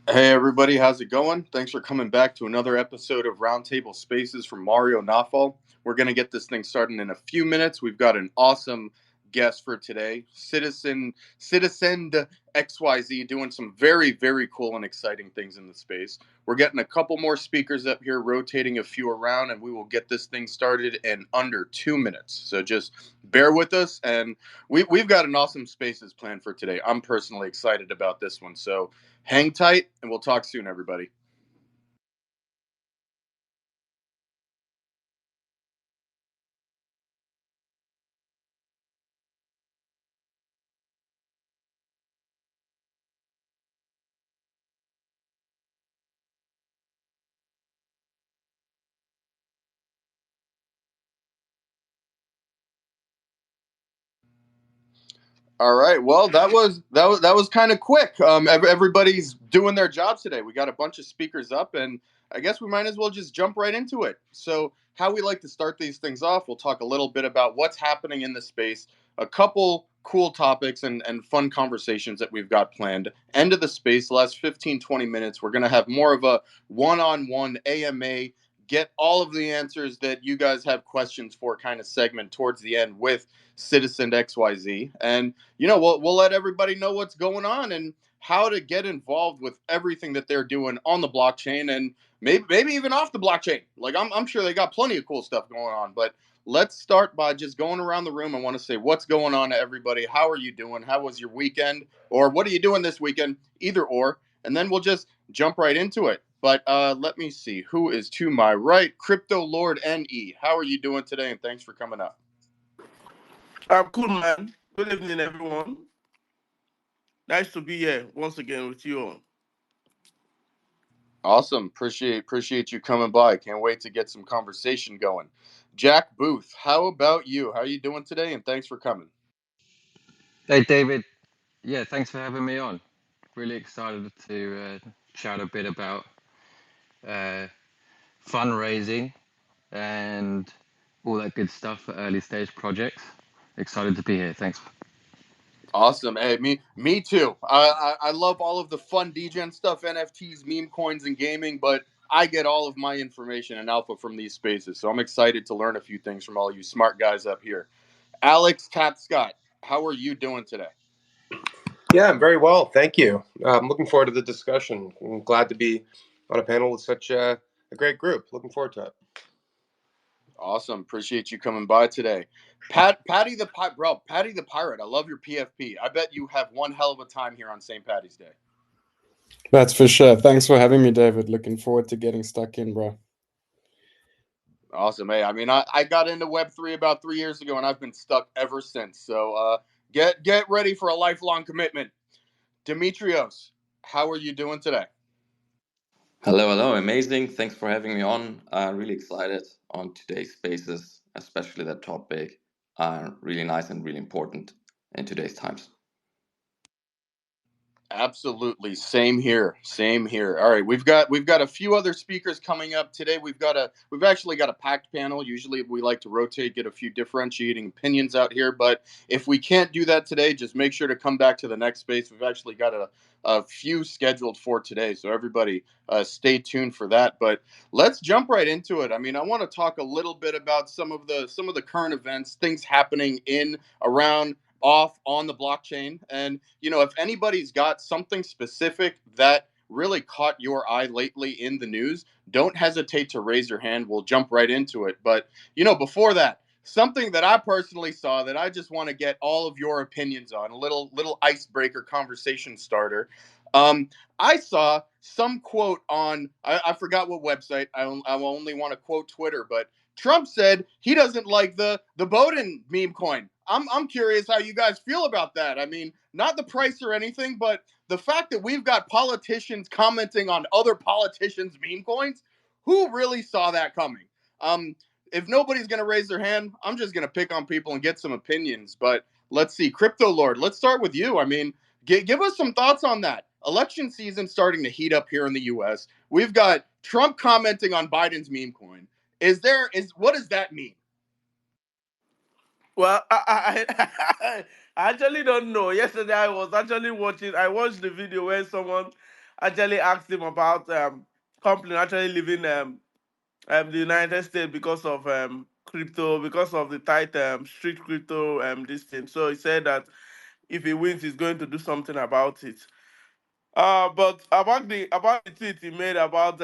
Hey everybody, how's it going? Thanks for coming back to another episode of Roundtable Spaces from Mario Nafal. We're going to get this thing started in a few minutes. We've got an awesome guest for today, Citizen XYZ, doing some very cool and exciting things in the space. We're getting a couple more speakers up here, rotating a few around, and we will get this thing started in under 2 minutes. So just bear with us, and we've got an awesome spaces plan for today. I'm personally excited about this one, so hang tight, and we'll talk soon, everybody. All right. Well, that was kind of quick. Everybody's doing their jobs today. We got a bunch of speakers up, and I guess we might as well just jump right into it. So, how we like to start these things off, we'll talk a little bit about what's happening in the space, a couple cool topics and fun conversations that we've got planned. End of the space, last 15, 20 minutes. We're going to have more of a one-on-one AMA, get all of the answers that you guys have questions for kind of segment towards the end with Citizen XYZ. And we'll let everybody know what's going on and how to get involved with everything that they're doing on the blockchain and maybe even off the blockchain. Like I'm sure they got plenty of cool stuff going on, but let's start by just going around the room. I want to say what's going on to everybody. How are you doing? How was your weekend? Or what are you doing this weekend? Either or. And then we'll just jump right into it. But let me see who is to my right. Crypto Lord NE. How are you doing today? And thanks for coming up. I'm cool, man. Good evening, everyone. Nice to be here once again with you all. Awesome. Appreciate you coming by. Can't wait to get some conversation going. Jack Booth, how about you? How are you doing today? And thanks for coming. Hey, David. Yeah, thanks for having me on. Really excited to chat a bit about uh, fundraising and all that good stuff for early stage projects. Excited to be here. Thanks. Awesome. Hey, me too. I love all of the fun DGen stuff, NFTs, meme coins, and gaming, but I get all of my information and alpha from these spaces. So I'm excited to learn a few things from all you smart guys up here. Alex Tapscott, how are you doing today? Yeah, I'm very well. Thank you. I'm looking forward to the discussion. I'm glad to be on a panel with such a great group. Looking forward to it. Awesome. Appreciate you coming by today. Patty the Pirate. I love your PFP. I bet you have one hell of a time here on St. Patty's Day. That's for sure. Thanks for having me, David. Looking forward to getting stuck in, bro. Awesome. Hey, I mean, I got into Web3 about 3 years ago, and I've been stuck ever since. So get ready for a lifelong commitment. Demetrios, how are you doing today? Hello, amazing. Thanks for having me on. Really excited on today's spaces, especially that topic. Really nice and really important in today's times. Absolutely. Same here. Same here. All right. We've got a few other speakers coming up today. We've actually got a packed panel. Usually we like to rotate, get a few differentiating opinions out here. But if we can't do that today, just make sure to come back to the next space. We've actually got a few scheduled for today. So everybody stay tuned for that. But let's jump right into it. I mean, I want to talk a little bit about some of the current events, things happening in, around, off on the blockchain. And if anybody's got something specific that really caught your eye lately in the news, don't hesitate to raise your hand. We'll jump right into it. But before that, something that I personally saw that I just want to get all of your opinions on, a little icebreaker conversation starter. I saw some quote on, I forgot what website. I only want to quote Twitter, but Trump said he doesn't like the Bowden meme coin. I'm curious how you guys feel about that. I mean, not the price or anything, but the fact that we've got politicians commenting on other politicians' meme coins. Who really saw that coming? If nobody's going to raise their hand, I'm just going to pick on people and get some opinions. But let's see, Crypto Lord, let's start with you. I mean, give us some thoughts on that. Election season starting to heat up here in the U.S. We've got Trump commenting on Biden's meme coin. What does that mean? Well, I actually don't know. Yesterday, I was actually watching. I watched the video where someone actually asked him about company actually leaving the United States because of crypto, because of the tight strict crypto this thing. So he said that if he wins, he's going to do something about it. But about the tweet he made about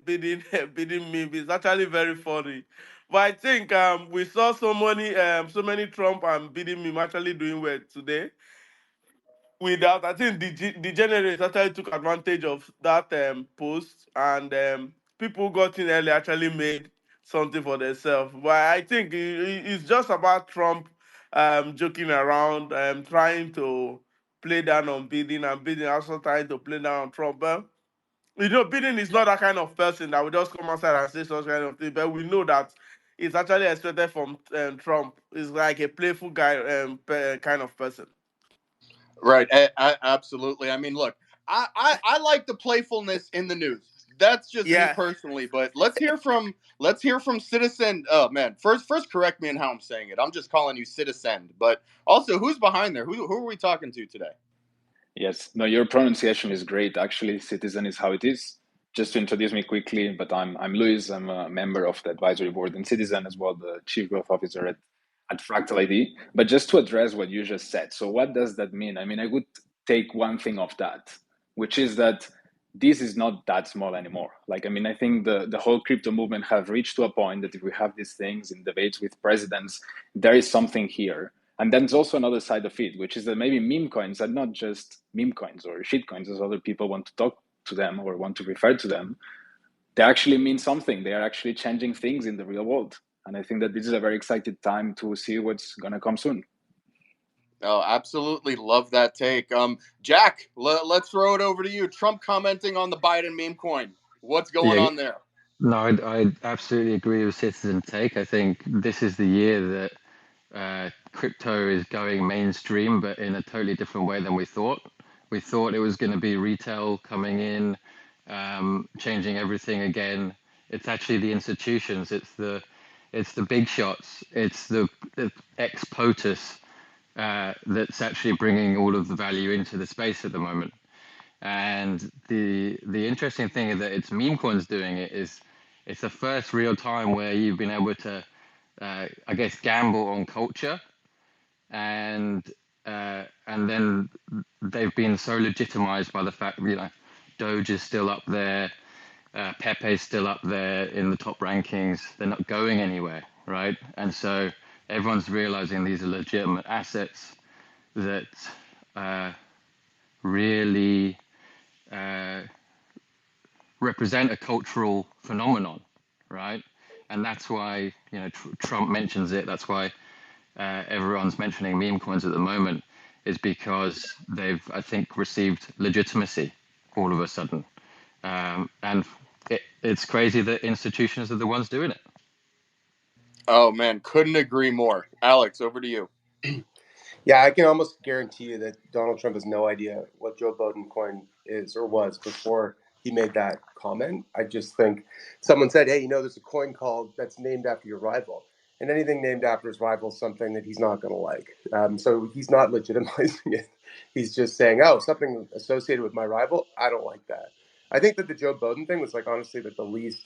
bidding bidding meme is actually very funny. But I think we saw so many Trump and bidding meme actually doing well today. Without, I think the generals actually took advantage of that post, and people who got in early actually made something for themselves. But I think it's just about Trump joking around, trying to play down on Biden, and Biden also trying to play down on Trump. But, Biden is not that kind of person that will just come outside and say such kind of thing. But we know that it's actually expected from Trump. He's like a playful guy, kind of person. Right. Absolutely. I mean, look, I like the playfulness in the news. That's just me Yeah. personally. But let's hear from Citizen. Oh man, first correct me in how I'm saying it. I'm just calling you Citizen. But also, who's behind there? Who are we talking to today? Yes, no, your pronunciation is great. Actually, Citizen is how it is. Just to introduce me quickly, but I'm Luis. I'm a member of the advisory board in Citizen as well, the chief growth officer at Fractal ID. But just to address what you just said, so what does that mean? I mean, I would take one thing of that, which is that this is not that small anymore. Like, I mean, I think the whole crypto movement have reached to a point that if we have these things in debates with presidents, there is something here. And then there's also another side of it, which is that maybe meme coins are not just meme coins or shit coins, as other people want to talk to them or want to refer to them. They actually mean something. They are actually changing things in the real world. And I think that this is a very exciting time to see what's going to come soon. Oh, absolutely love that take. Jack, let's throw it over to you. Trump commenting on the Biden meme coin. What's going Yeah, on there? no, I absolutely agree with Citizen Take. I think this is the year that crypto is going mainstream, but in a totally different way than we thought. We thought it was going to be retail coming in, changing everything again. It's actually the institutions. It's the big shots. It's the ex POTUS that's actually bringing all of the value into the space at the moment. And the interesting thing is that it's meme coins doing it. It's the first real time where you've been able to, I guess, gamble on culture, and then they've been so legitimized by the fact Doge is still up there, Pepe's still up there in the top rankings. They're not going anywhere, right? And so everyone's realizing these are legitimate assets that really represent a cultural phenomenon, right? And that's why Trump mentions it. That's why everyone's mentioning meme coins at the moment, is because they've, I think, received legitimacy all of a sudden. And it's crazy that institutions are the ones doing it. Oh man, couldn't agree more. Alex, over to you. Yeah, I can almost guarantee you that Donald Trump has no idea what Joe Biden coin is or was before he made that comment. I just think someone said, hey, there's a coin called that's named after your rival. And anything named after his rival is something that he's not going to like. So he's not legitimizing it. He's just saying, oh, something associated with my rival, I don't like that. I think that the Joe Biden thing was honestly, that the least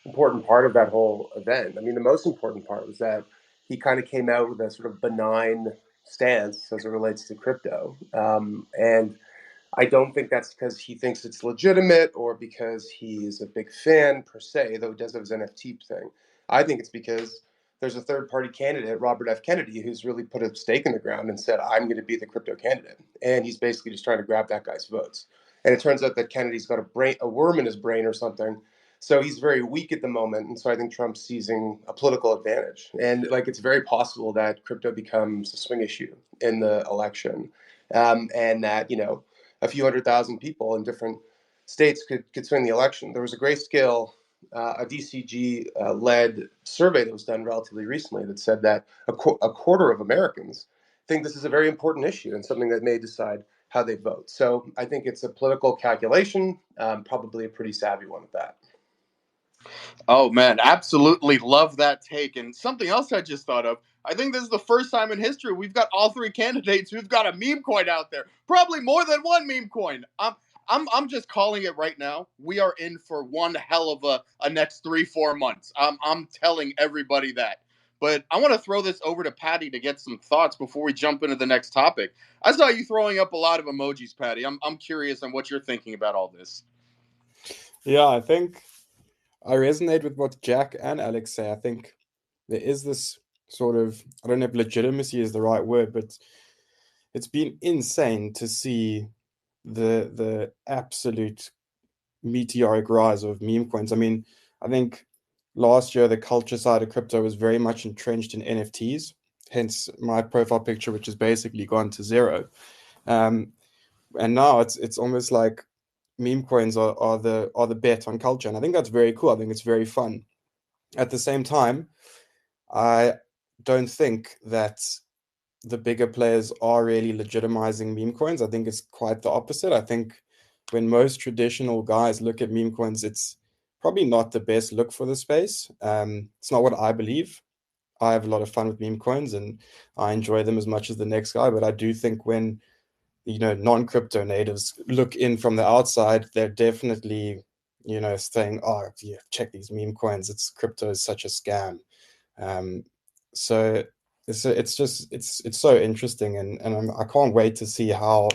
important part of that whole event. I mean, the most important part was that he kind of came out with a sort of benign stance as it relates to crypto. And I don't think that's because he thinks it's legitimate or because he's a big fan per se, though he does have his NFT thing. I think it's because there's a third party candidate, Robert F. Kennedy, who's really put a stake in the ground and said, I'm going to be the crypto candidate. And he's basically just trying to grab that guy's votes. And it turns out that Kennedy's got a worm in his brain or something. So he's very weak at the moment. And so I think Trump's seizing a political advantage. And it's very possible that crypto becomes a swing issue in the election. And that, a few 100,000 people in different states could swing the election. There was a Grayscale, a DCG-led survey that was done relatively recently that said that a quarter of Americans think this is a very important issue and something that may decide how they vote. So I think it's a political calculation, probably a pretty savvy one at that. Oh man, absolutely love that take. And something else I just thought of. I think this is the first time in history we've got all three candidates who've got a meme coin out there. Probably more than one meme coin. I'm just calling it right now. We are in for one hell of a next 3-4 months. I'm telling everybody that. But I want to throw this over to Patty to get some thoughts before we jump into the next topic. I saw you throwing up a lot of emojis, Patty. I'm curious on what you're thinking about all this. Yeah, I think I resonate with what Jack and Alex say. I think there is this sort of, I don't know if legitimacy is the right word, but it's been insane to see the absolute meteoric rise of meme coins. I mean, I think last year the culture side of crypto was very much entrenched in NFTs, hence my profile picture, which has basically gone to zero. Um, and now it's almost like meme coins are the bet on culture, and I think that's very cool. I think it's very fun. At the same time, I don't think that the bigger players are really legitimizing meme coins. I think it's quite the opposite. I think when most traditional guys look at meme coins, it's probably not the best look for the space. It's not what I believe. I have a lot of fun with meme coins and I enjoy them as much as the next guy. But I do think when non-crypto natives look in from the outside, they're definitely saying, "Oh, yeah, check these meme coins. It's crypto is such a scam." Um, so it's so interesting, and I can't wait to see how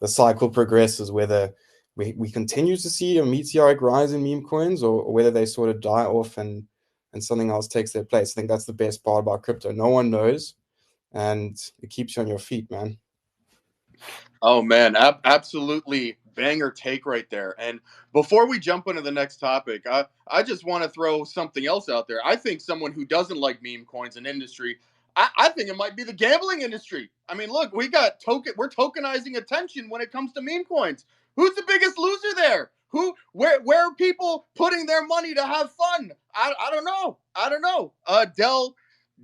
the cycle progresses. Whether we continue to see a meteoric rise in meme coins, or whether they sort of die off and something else takes their place. I think that's the best part about crypto. No one knows, and it keeps you on your feet, man. Oh man, absolutely banger take right there. And before we jump into the next topic, I just want to throw something else out there. I think someone who doesn't like meme coins in industry, I think it might be the gambling industry. I mean, look, we're tokenizing attention when it comes to meme coins. Who's the biggest loser there? Where are people putting their money to have fun? I don't know. I don't know.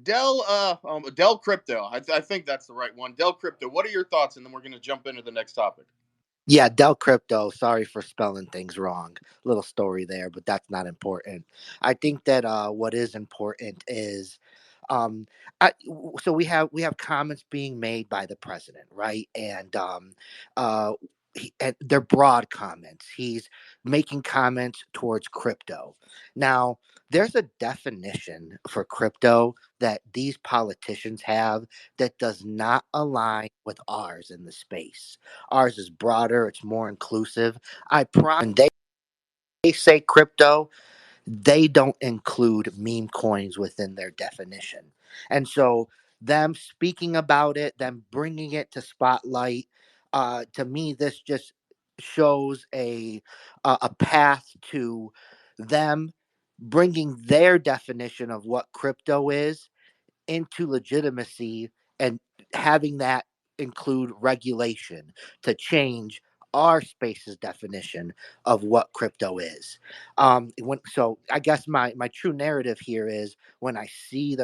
Dell Crypto. I think that's the right one. Dell Crypto. What are your thoughts? And then we're going to jump into the next topic. Yeah, Del Crypto. Sorry for spelling things wrong. Little story there, but that's not important. I think that what is important is, um, so we have comments being made by the president, right? Uh, and they're broad comments. He's making comments towards crypto. Now, there's a definition for crypto that these politicians have that does not align with ours in the space. Ours is broader, it's more inclusive. I promise when they say crypto, they don't include meme coins within their definition. And so, them speaking about it, them bringing it to spotlight, to me, this just shows a path to them bringing their definition of what crypto is into legitimacy and having that include regulation to change our space's definition of what crypto is. So I guess my true narrative here is when I see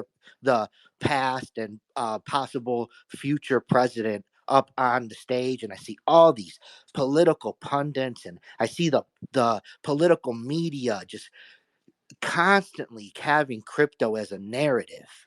the past and possible future president up on the stage and I see all these political pundits and I see the political media just constantly having crypto as a narrative.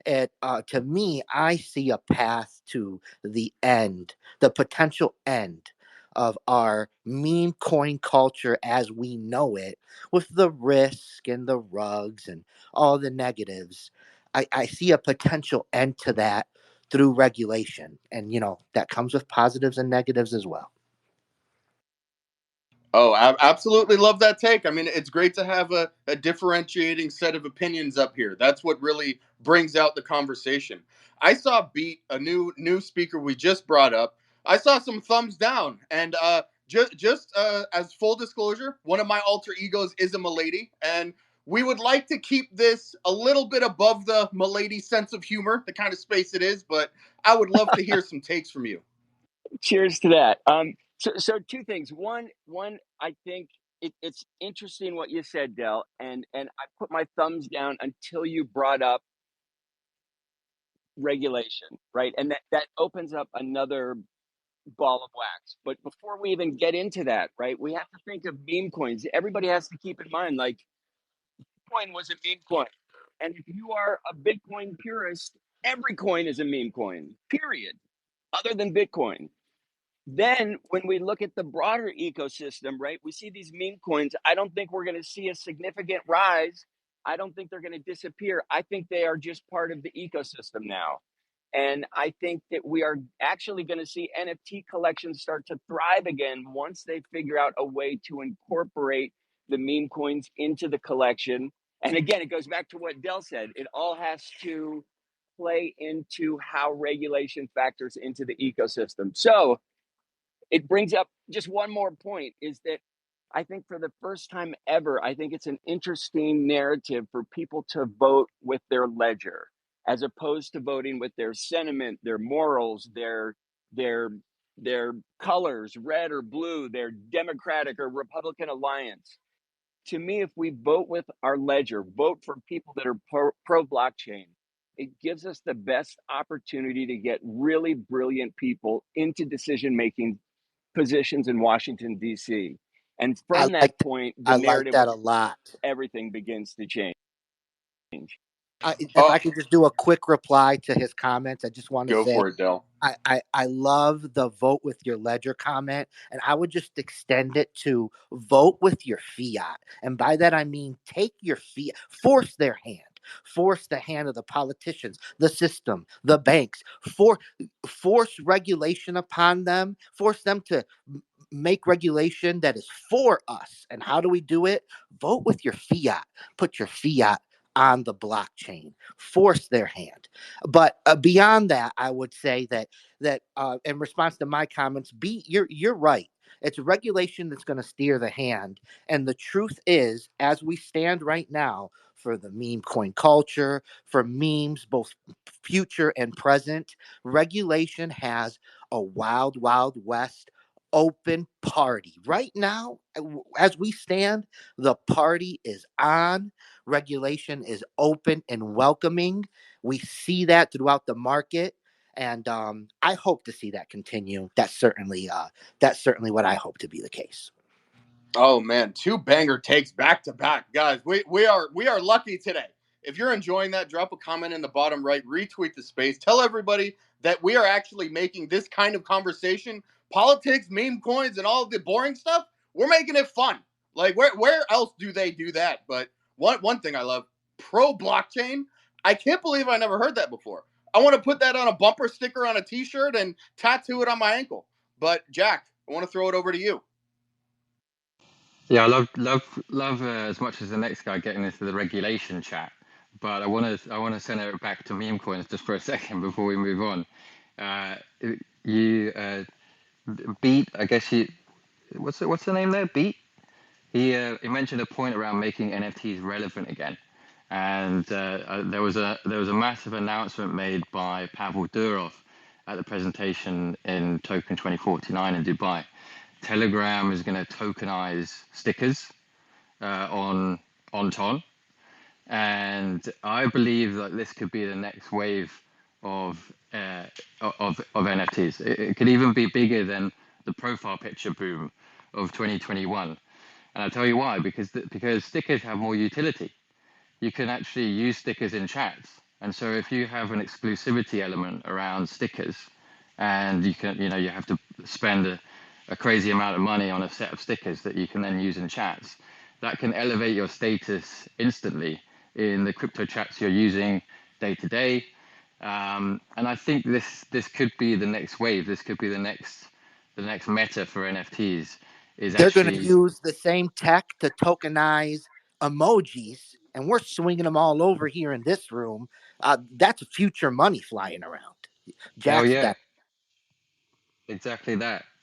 To me, I see a path to the end, the potential end of our meme coin culture as we know it, with the risk and the rugs and all the negatives. I see a potential end to that through regulation. And, that comes with positives and negatives as well. Oh, I absolutely love that take. I mean, it's great to have a differentiating set of opinions up here. That's what really brings out the conversation. I saw Beat, a new speaker we just brought up. I saw some thumbs down, and just as full disclosure, one of my alter egos is a Milady, and we would like to keep this a little bit above the Milady sense of humor, the kind of space it is. But I would love to hear some takes from you. Cheers to that. So two things. One, I think it's interesting what you said, Dell, and I put my thumbs down until you brought up regulation, right? And that opens up another ball of wax. But before we even get into that, right, we have to think of meme coins. Everybody has to keep in mind, like, Bitcoin was a meme coin. And if you are a Bitcoin purist, every coin is a meme coin, period, other than Bitcoin. Then when we look at the broader ecosystem, right, we see these meme coins. I don't think we're going to see a significant rise. I don't think they're going to disappear. I think they are just part of the ecosystem now. And I think that we are actually going to see NFT collections start to thrive again once they figure out a way to incorporate the meme coins into the collection. And again, it goes back to what Del said. It all has to play into how regulation factors into the ecosystem. So it brings up just one more point, is that I think for the first time ever, I think it's an interesting narrative for people to vote with their ledger as opposed to voting with their sentiment, their morals, their their colors, red or blue, their Democratic or Republican alliance. To me, if we vote with our ledger, vote for people that are pro blockchain, it gives us the best opportunity to get really brilliant people into decision making positions in Washington, D.C. And I from that like that. point, the I like narrative that of a lot. everything begins to change. If Oh, I could just do a quick reply to his comments, I just want to go say for it, Del. I love the vote with your ledger comment, and I would just extend it to vote with your fiat. And by that, I mean take your fiat, force their hand. Force the hand of the politicians, the system, the banks. Force regulation upon them. Force them to make regulation that is for us. And how do we do it? Vote with your fiat. Put your fiat on the blockchain. Force their hand. But beyond that, I would say that in response to my comments, you're right. It's regulation that's going to steer the hand. And the truth is, as we stand right now, for the meme coin culture, for memes, both future and present, regulation has a wild, wild west open party. Right now, as we stand, the party is on. Regulation is open and welcoming. We see that throughout the market. And I hope to see that continue. That's certainly what I hope to be the case. Oh man, two banger takes back to back, guys. We are lucky today. If you're enjoying that, drop a comment in the bottom right, retweet the space, tell everybody that we are actually making this kind of conversation, politics, meme coins, and all of the boring stuff. We're making it fun. Like where else do they do that? But one thing I love, pro blockchain. I can't believe I never heard that before. I want to put that on a bumper sticker on a T-shirt and tattoo it on my ankle. But Jack, I want to throw it over to you. Yeah, I love as much as the next guy getting into the regulation chat, but I want to send it back to meme coins just for a second before we move on. Uh, you Beat, I guess you what's the name there? Beat. He mentioned a point around making NFTs relevant again, and there was a massive announcement made by Pavel Durov at the presentation in Token 2049 in Dubai. Telegram is going to tokenize stickers on Ton, and I believe that this could be the next wave of NFTs. It could even be bigger than the profile picture boom of 2021. And I'll tell you why, because stickers have more utility. You can actually use stickers in chats. And so if you have an exclusivity element around stickers, and you have to spend a crazy amount of money on a set of stickers that you can then use in chats, that can elevate your status instantly in the crypto chats you're using day to day. And I think this could be the next wave. This could be the next meta for NFTs. Is They're going to actually use the same tech to tokenize emojis, and we're swinging them all over here in this room. That's future money flying around. hell Jack's yeah, got.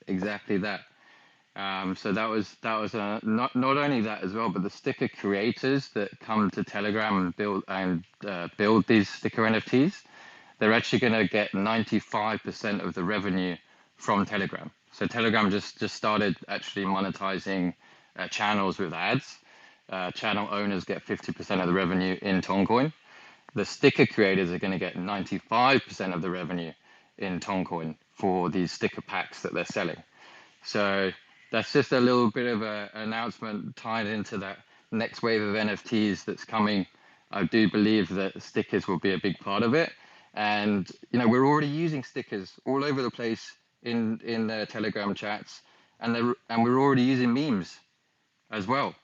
exactly that. So that was not only that as well, but the sticker creators that come to Telegram and build these sticker NFTs, they're actually going to get 95% of the revenue from Telegram. So Telegram just started actually monetizing channels with ads. Channel owners get 50% of the revenue in Toncoin. The sticker creators are going to get 95% of the revenue in Toncoin for these sticker packs that they're selling. So that's just a little bit of an announcement tied into that next wave of NFTs that's coming, I do believe that stickers will be a big part of it. And we're already using stickers all over the place in Telegram chats, and we're already using memes as well.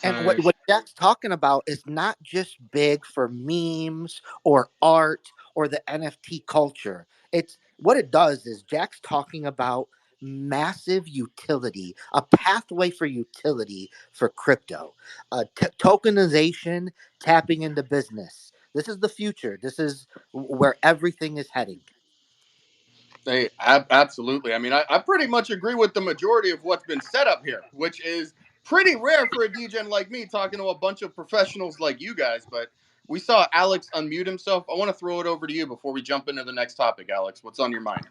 And So what Jack's talking about is not just big for memes or art or the NFT culture. It's what it does is Jack's talking about massive utility, a pathway for utility for crypto, tokenization, tapping into business. This is the future. This is where everything is heading. Hey, absolutely. I mean, I pretty much agree with the majority of what's been set up here, which is pretty rare for a DJ like me talking to a bunch of professionals like you guys. But we saw Alex unmute himself. I want to throw it over to you before we jump into the next topic, Alex. What's on your mind?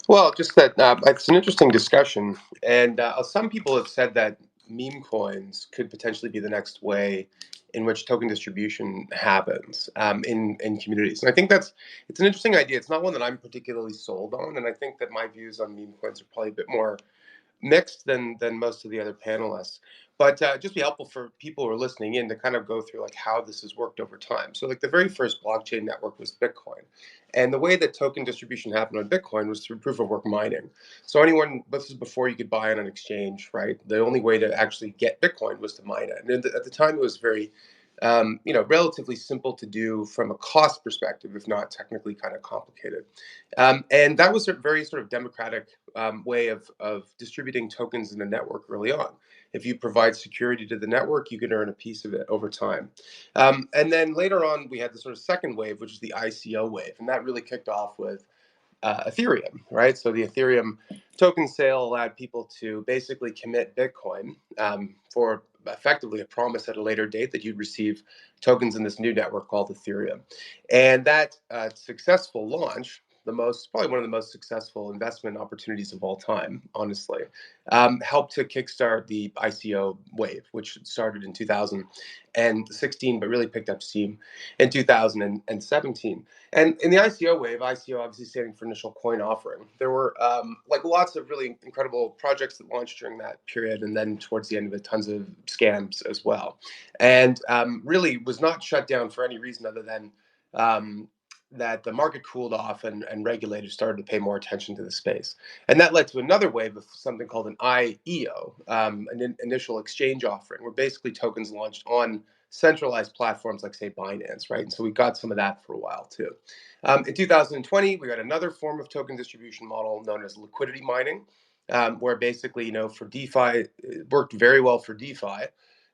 Well, just that it's an interesting discussion, and some people have said that meme coins could potentially be the next way in which token distribution happens in communities. And I think it's an interesting idea. It's not one that I'm particularly sold on, and I think that my views on meme coins are probably a bit more mixed than most of the other panelists. But just be helpful for people who are listening in to kind of go through like how this has worked over time. So like the very first blockchain network was Bitcoin, and the way that token distribution happened on Bitcoin was through proof of work mining. So anyone, this is before you could buy it on an exchange, right? The only way to actually get Bitcoin was to mine it, and at the time it was very relatively simple to do from a cost perspective, if not technically kind of complicated. And that was a very sort of democratic way of distributing tokens in the network early on. If you provide security to the network, you can earn a piece of it over time. And then later on, we had the sort of second wave, which is the ICO wave. And that really kicked off with Ethereum, right? So the Ethereum token sale allowed people to basically commit Bitcoin for effectively a promise at a later date that you'd receive tokens in this new network called Ethereum. And that successful launch, probably one of the most successful investment opportunities of all time, honestly, helped to kickstart the ICO wave, which started in 2016, but really picked up steam in 2017. And in the ICO wave, ICO obviously standing for initial coin offering, there were lots of really incredible projects that launched during that period, and then towards the end of it, tons of scams as well. And really was not shut down for any reason other than that the market cooled off and regulators started to pay more attention to the space. And that led to another wave of something called an IEO, an initial exchange offering, where basically tokens launched on centralized platforms like, say, Binance, right? And so we got some of that for a while too. In 2020, we got another form of token distribution model known as liquidity mining, where basically, for DeFi, it worked very well for DeFi.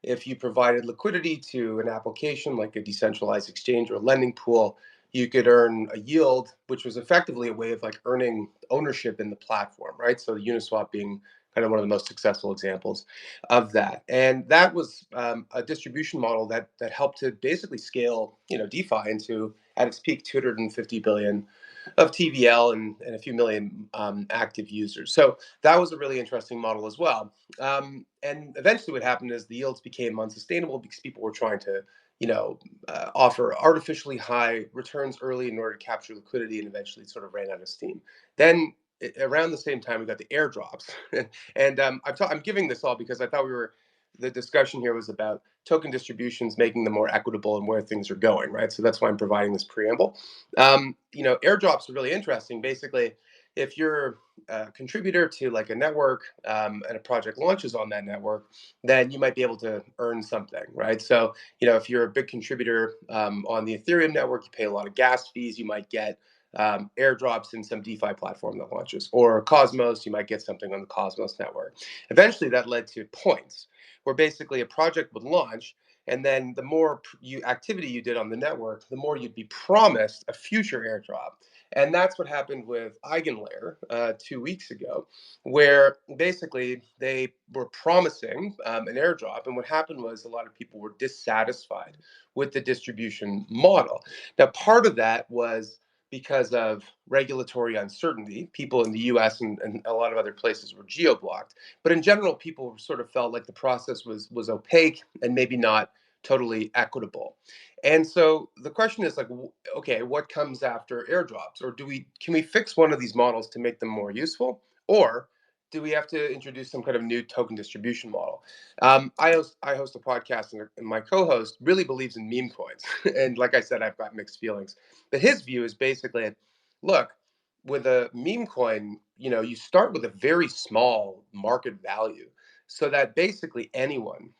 If you provided liquidity to an application like a decentralized exchange or a lending pool, you could earn a yield, which was effectively a way of like earning ownership in the platform, right? So Uniswap being kind of one of the most successful examples of that. And that was a distribution model that helped to basically scale, DeFi into, at its peak, 250 billion of TVL and a few million active users. So that was a really interesting model as well. And eventually what happened is the yields became unsustainable because people were trying to, offer artificially high returns early in order to capture liquidity, and eventually sort of ran out of steam. Then around the same time, we got the airdrops. And I'm giving this all because I thought the discussion here was about token distributions, making them more equitable and where things are going, right? So that's why I'm providing this preamble. Airdrops are really interesting. Basically, if you're a contributor to like a network and a project launches on that network, then you might be able to earn something, right? So, if you're a big contributor on the Ethereum network, you pay a lot of gas fees, you might get airdrops in some DeFi platform that launches, or Cosmos, you might get something on the Cosmos network. Eventually, that led to points, where basically a project would launch, and then the more activity you did on the network, the more you'd be promised a future airdrop. And that's what happened with Eigenlayer 2 weeks ago, where basically they were promising an airdrop. And what happened was a lot of people were dissatisfied with the distribution model. Now, part of that was because of regulatory uncertainty. People in the US and a lot of other places were geo-blocked. But in general, people sort of felt like the process was opaque and maybe not totally equitable. And so the question is like, okay, what comes after airdrops? Or can we fix one of these models to make them more useful? Or do we have to introduce some kind of new token distribution model? I host a podcast, and my co-host really believes in meme coins. And like I said, I've got mixed feelings. But his view is basically, look, with a meme coin, you start with a very small market value, so that basically anyone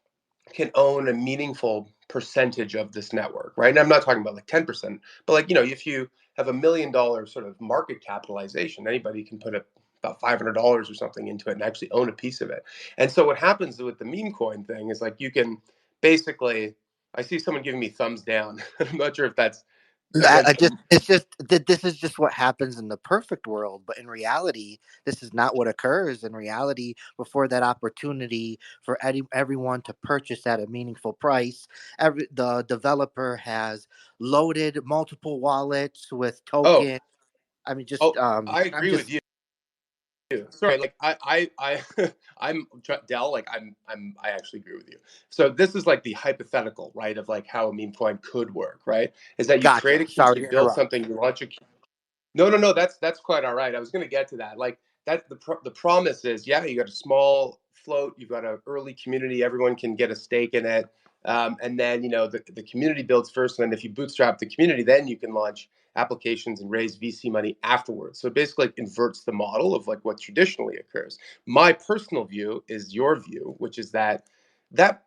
can own a meaningful percentage of this network, right? And I'm not talking about like 10%, but like, if you have $1 million sort of market capitalization, anybody can put about $500 or something into it and actually own a piece of it. And so what happens with the meme coin thing is like you can basically, I see someone giving me thumbs down. I'm not sure if that's against the. It's just that this is just what happens in the perfect world, but in reality, this is not what occurs. In reality, before that opportunity for everyone to purchase at a meaningful price, the developer has loaded multiple wallets with Oh, tokens. I mean, I I'm agree with just you. Sorry, like I'm Dell. Like I actually agree with you. So this is like the hypothetical, right, of like how a meme coin could work, right? Is that you create gotcha. a Sorry you to build interrupt. something, you launch a. No, that's quite all right. I was going to get to that. Like that, the promise is, yeah, you got a small float, you've got an early community, everyone can get a stake in it, and then the community builds first, and then if you bootstrap the community, then you can launch applications and raise VC money afterwards. So it basically like inverts the model of like what traditionally occurs. My personal view is your view, which is that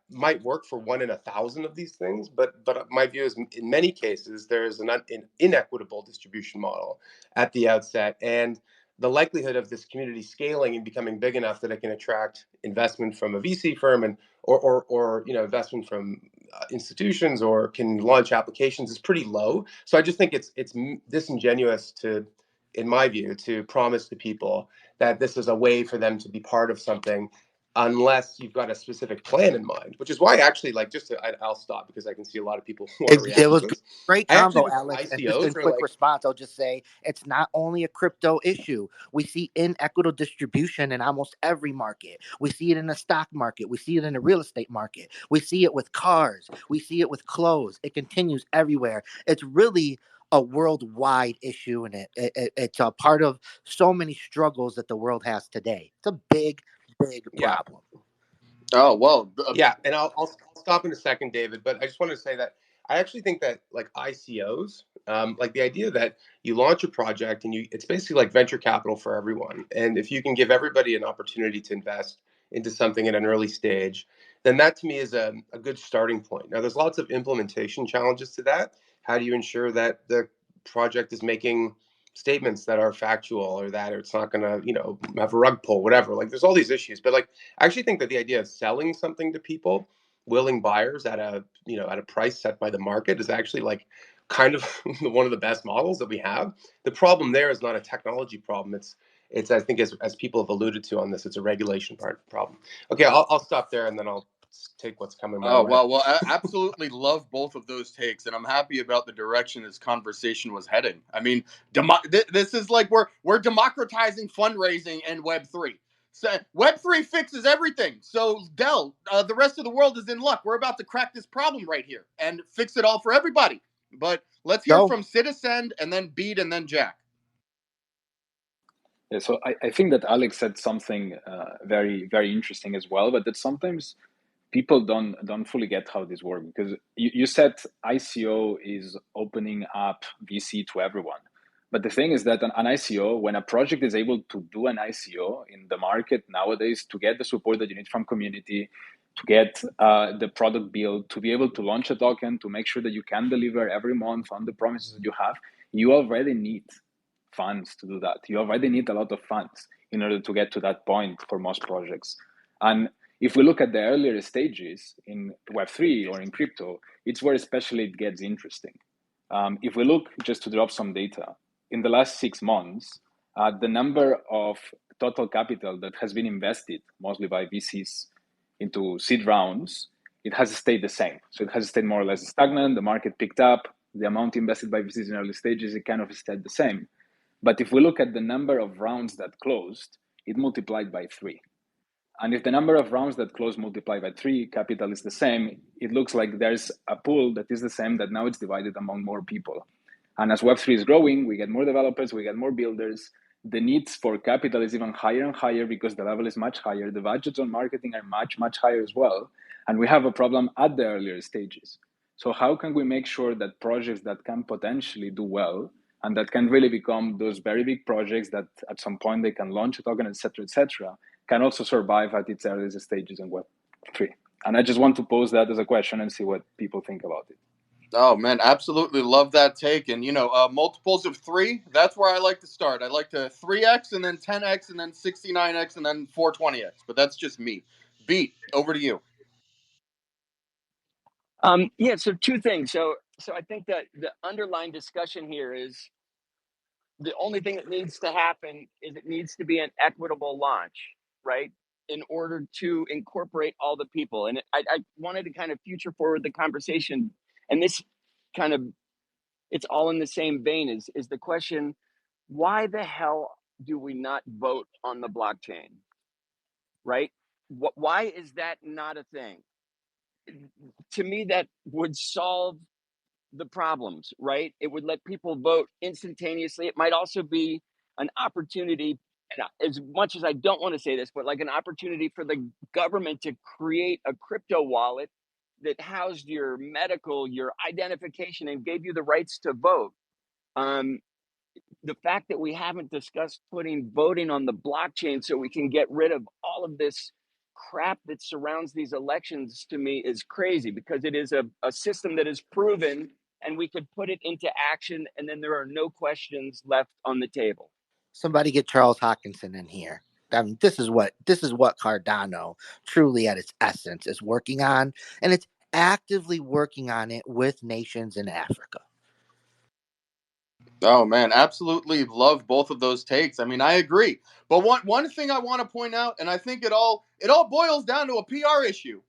might work for 1 in 1,000 of these things, but my view is in many cases there is an inequitable distribution model at the outset, and the likelihood of this community scaling and becoming big enough that it can attract investment from a VC firm and or investment from institutions or can launch applications is pretty low. So I just think it's disingenuous to, in my view, to promise to people that this is a way for them to be part of something unless you've got a specific plan in mind, which is why actually, like, I'll stop because I can see a lot of people want to It react to was this. great I actually combo, think Alex. And just in ICOs are quick like, response, I'll just say it's not only a crypto issue. We see inequitable distribution in almost every market. We see it in the stock market. We see it in the real estate market. We see it with cars. We see it with clothes. It continues everywhere. It's really a worldwide issue, and it's a part of so many struggles that the world has today. It's a big yeah, problem. Oh well, yeah, and I'll stop in a second, David. But I just wanted to say that I actually think that like ICOs, like the idea that you launch a project and it's basically like venture capital for everyone. And if you can give everybody an opportunity to invest into something at an early stage, then that to me is a good starting point. Now, there's lots of implementation challenges to that. How do you ensure that the project is making statements that are factual, or that it's not going to, have a rug pull, whatever? Like, there's all these issues. But like, I actually think that the idea of selling something to people, willing buyers at a price set by the market, is actually like kind of one of the best models that we have. The problem there is not a technology problem. It's I think as people have alluded to on this, it's a regulation problem. Okay, I'll stop there and then I'll take what's coming my oh way. well, I absolutely love both of those takes, and I'm happy about the direction this conversation was heading. I mean, this is like we're democratizing fundraising and Web3. So Web3 fixes everything. So Dell, the rest of the world is in luck. We're about to crack this problem right here and fix it all for everybody. But let's hear So from Citizen and then Bede and then Jack. Yeah, so I think that Alex said something very, very interesting as well, but that sometimes people don't fully get how this works, because you said ICO is opening up VC to everyone. But the thing is that an ICO, when a project is able to do an ICO in the market nowadays, to get the support that you need from community, to get the product built, to be able to launch a token, to make sure that you can deliver every month on the promises that you have, you already need funds to do that. You already need a lot of funds in order to get to that point for most projects. And if we look at the earlier stages in Web3 or in crypto, it's where especially it gets interesting. If we look, just to drop some data, in the last 6 months, the number of total capital that has been invested, mostly by VCs, into seed rounds, it has stayed the same. So it has stayed more or less stagnant. The market picked up. The amount invested by VCs in early stages, it kind of stayed the same. But if we look at the number of rounds that closed, it multiplied by 3. And if the number of rounds that closed multiplied by 3, capital is the same, it looks like there's a pool that is the same, that now it's divided among more people. And as Web3 is growing, we get more developers, we get more builders, the needs for capital is even higher and higher because the level is much higher. The budgets on marketing are much, much higher as well. And we have a problem at the earlier stages. So how can we make sure that projects that can potentially do well and that can really become those very big projects that at some point they can launch a token, et cetera, can also survive at its earliest stages in Web3? And I just want to pose that as a question and see what people think about it. Oh man, absolutely love that take. And multiples of 3, that's where I like to start. I like to 3x and then 10x and then 69x and then 420x. But that's just me. Beat, over to you. Yeah, so two things. So I think that the underlying discussion here is the only thing that needs to happen is it needs to be an equitable launch, right? In order to incorporate all the people. And I wanted to kind of future forward the conversation. And this kind of, it's all in the same vein is the question, why the hell do we not vote on the blockchain, right? Why is that not a thing? To me, that would solve the problems, right? It would let people vote instantaneously. It might also be an opportunity, and as much as I don't want to say this, but like an opportunity for the government to create a crypto wallet that housed your medical, your identification, and gave you the rights to vote. The fact that we haven't discussed putting voting on the blockchain so we can get rid of all of this crap that surrounds these elections, to me, is crazy, because it is a system that is proven and we could put it into action and then there are no questions left on the table. Somebody get Charles Hawkinson in here. I mean, this is what Cardano truly at its essence is working on, and it's actively working on it with nations in Africa. Oh man, absolutely love both of those takes. I mean, I agree. But one thing I want to point out, and I think it all boils down to a PR issue.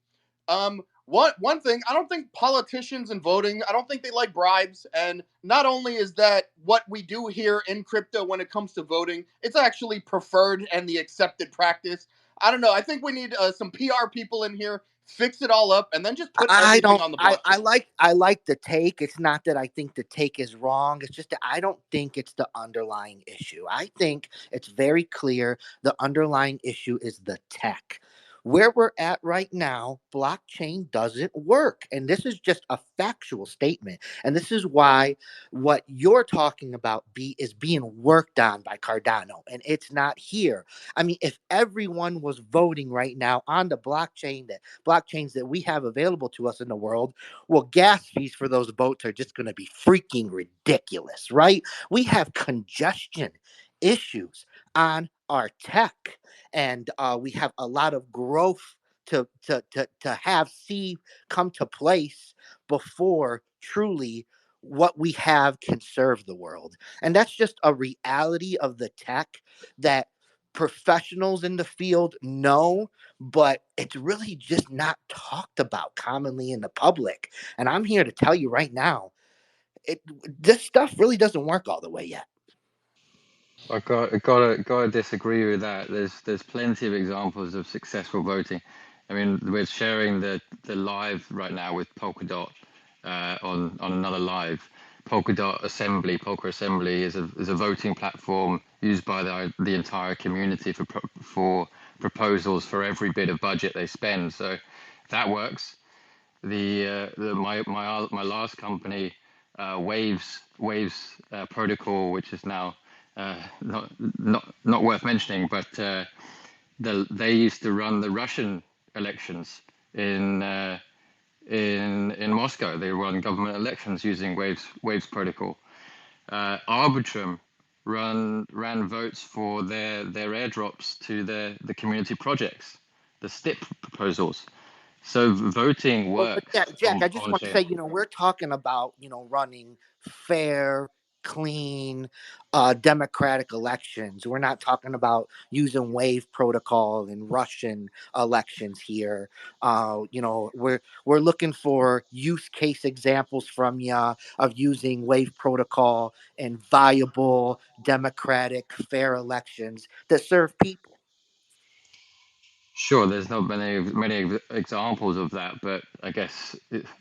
One thing, I don't think politicians and voting, I don't think they like bribes. And not only is that what we do here in crypto when it comes to voting, it's actually preferred and the accepted practice. I don't know. I think we need some PR people in here, fix it all up, and then just put I everything don't. on the blockchain. I like the take. It's not that I think the take is wrong. It's just that I don't think it's the underlying issue. I think it's very clear the underlying issue is the tech. Where we're at right now, blockchain doesn't work. And this is just a factual statement. And this is why what you're talking about is being worked on by Cardano. And it's not here. I mean, if everyone was voting right now on the blockchains that we have available to us in the world, well, gas fees for those boats are just going to be freaking ridiculous, right? We have congestion issues on our tech, and we have a lot of growth to have see come to place before truly what we have can serve the world. And that's just a reality of the tech that professionals in the field know, but it's really just not talked about commonly in the public. And I'm here to tell you right now, this stuff really doesn't work all the way yet. I gotta disagree with that. There's plenty of examples of successful voting. I mean, we're sharing the live right now with Polkadot on another live. Polkadot Assembly, Polka Assembly is a voting platform used by the entire community for proposals for every bit of budget they spend. So that works. My last company, Waves Protocol, which is now not worth mentioning, but they used to run the Russian elections in Moscow. They run government elections using Waves Protocol. Arbitrum ran votes for their airdrops to the community projects, the STIP proposals. So voting Well, but works Jack, I just on want to chain. say, we're talking about, running fair, clean, democratic elections. We're not talking about using wave protocol in Russian elections here. We're looking for use case examples from you of using wave protocol in viable, democratic, fair elections that serve people. Sure, there's not many examples of that, but I guess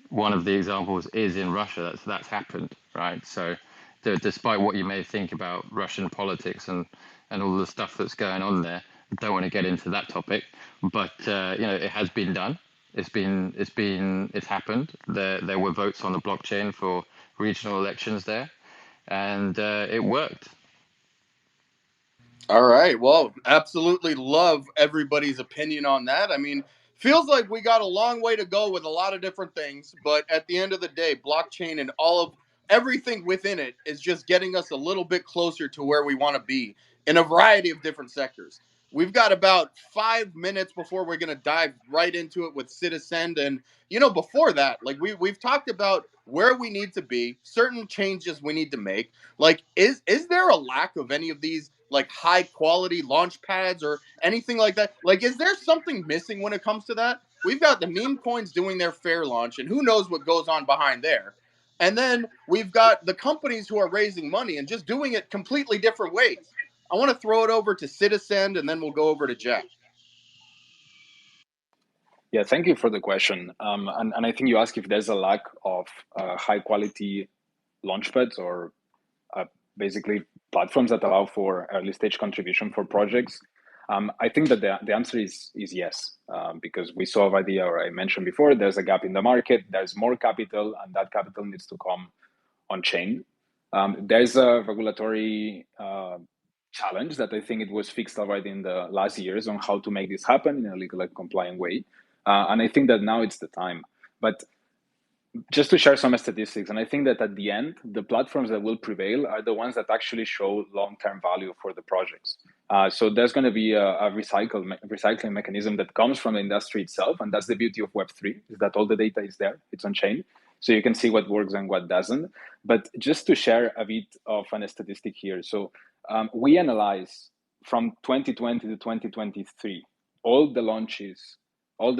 one of the examples is in Russia. That's happened, right? So despite what you may think about Russian politics and all the stuff that's going on there. I don't want to get into that topic, but it has been done. It's happened. There were votes on the blockchain for regional elections there, and it worked. All right. Well, absolutely love everybody's opinion on that. I mean, feels like we got a long way to go with a lot of different things, but at the end of the day, blockchain and all of everything within it is just getting us a little bit closer to where we want to be in a variety of different sectors. We've got about 5 minutes before we're going to dive right into it with Citizen. And, before that, like we've talked about where we need to be, certain changes we need to make. Like, is there a lack of any of these like high quality launch pads or anything like that? Like, is there something missing when it comes to that? We've got the meme coins doing their fair launch, and who knows what goes on behind there. And then we've got the companies who are raising money and just doing it completely different ways. I want to throw it over to Citizen, and then we'll go over to Jack. Yeah, thank you for the question. And I think you asked if there's a lack of high quality launchpads or basically platforms that allow for early stage contribution for projects. I think that the answer is yes, because we saw already, or I mentioned before, there's a gap in the market. There's more capital, and that capital needs to come on chain. There's a regulatory challenge that I think it was fixed already in the last years on how to make this happen in a legal and compliant way. And I think that now it's the time. But just to share some statistics, and I think that at the end, the platforms that will prevail are the ones that actually show long-term value for the projects. So there's going to be a recycling mechanism that comes from the industry itself, and that's the beauty of Web3, is that all the data is there, it's on chain, so you can see what works and what doesn't. But just to share a bit of a statistic here, so we analyze from 2020 to 2023 all the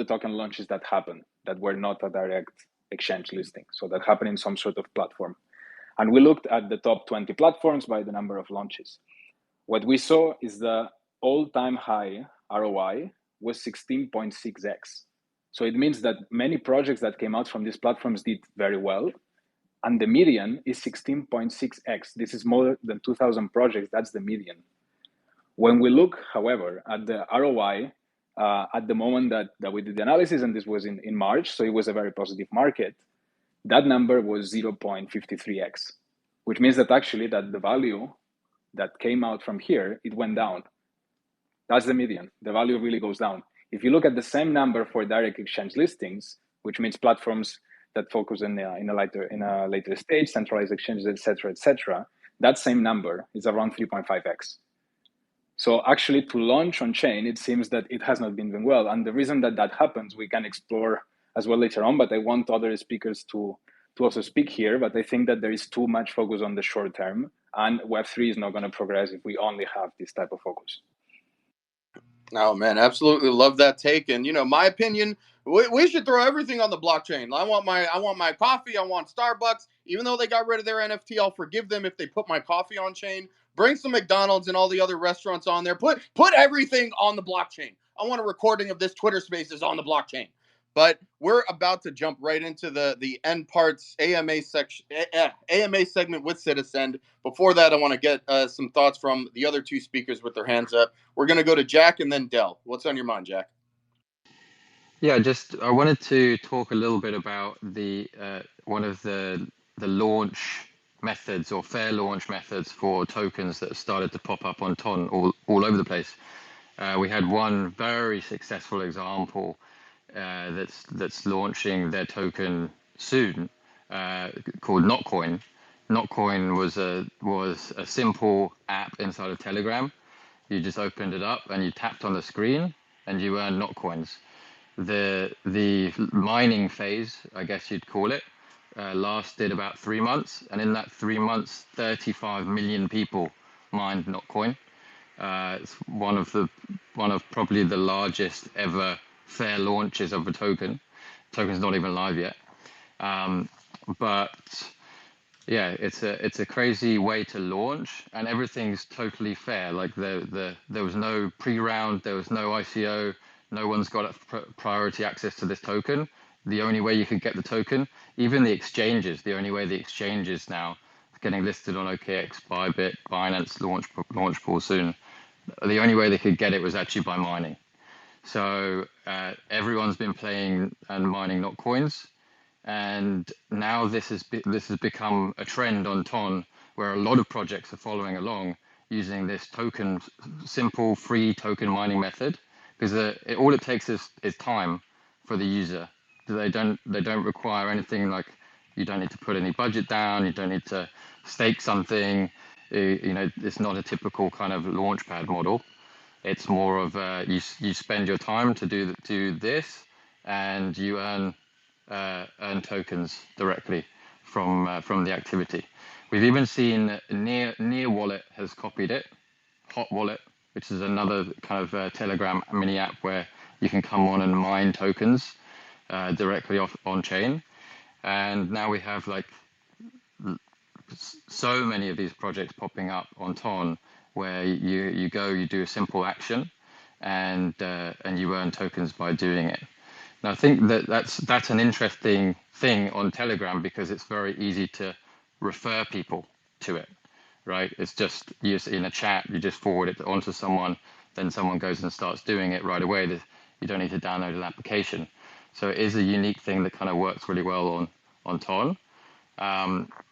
token launches that happened that were not a direct exchange listing, so that happened in some sort of platform. And we looked at the top 20 platforms by the number of launches. What we saw is the all-time high ROI was 16.6x. So it means that many projects that came out from these platforms did very well, and the median is 16.6x. This is more than 2,000 projects, that's the median. When we look, however, at the ROI, at the moment that we did the analysis, and this was in March, so it was a very positive market, that number was 0.53x, which means that actually that the value that came out from here, it went down. That's the median. The value really goes down. If you look at the same number for direct exchange listings, which means platforms that focus in a later stage, centralized exchanges, etc., that same number is around 3.5x. So actually, to launch on chain, it seems that it has not been doing well. And the reason that happens, we can explore as well later on, but I want other speakers to also speak here. But I think that there is too much focus on the short term, and Web3 is not going to progress if we only have this type of focus. Oh, man, absolutely love that take. And, my opinion, we should throw everything on the blockchain. I want my coffee. I want Starbucks. Even though they got rid of their NFT, I'll forgive them if they put my coffee on chain. Bring some McDonald's and all the other restaurants on there. Put everything on the blockchain. I want a recording of this Twitter Spaces on the blockchain. But we're about to jump right into the end parts AMA section, AMA segment with Citizen. Before that, I want to get some thoughts from the other two speakers with their hands up. We're going to go to Jack and then Dell. What's on your mind, Jack? Yeah, I wanted to talk a little bit about the one of the launch methods or fair launch methods for tokens that started to pop up on Ton all over the place. We had one very successful example that's launching their token soon, called Notcoin. Notcoin was a simple app inside of Telegram. You just opened it up and you tapped on the screen and you earned Notcoins. The mining phase, I guess you'd call it, lasted about 3 months, and in that 3 months, 35 million people mined Notcoin. It's one of probably the largest ever fair launches of a token. Token's not even live yet, but yeah, it's a crazy way to launch, and everything's totally fair. Like there was no pre-round, there was no ICO, no one's got priority access to this token. The only way you could get the token, even the exchanges, the only way the exchanges now getting listed on OKX, Bybit, Binance, launch pool soon. The only way they could get it was actually by mining. So everyone's been playing and mining not coins, and now this has become a trend on Ton, where a lot of projects are following along using this token, simple free token mining method, because all it takes is time for the user. They don't require anything like, you don't need to put any budget down, you don't need to stake something. It's not a typical kind of launchpad model. It's more of you spend your time to do this, and you earn tokens directly from the activity. We've even seen Near Wallet has copied it, Hot Wallet, which is another kind of Telegram mini app where you can come on and mine tokens directly off on chain. And now we have like so many of these projects popping up on Ton, where you do a simple action, and you earn tokens by doing it. And I think that's an interesting thing on Telegram, because it's very easy to refer people to it, right? It's just in a chat, you just forward it onto someone, then someone goes and starts doing it right away. You don't need to download an application. So it is a unique thing that kind of works really well on Ton.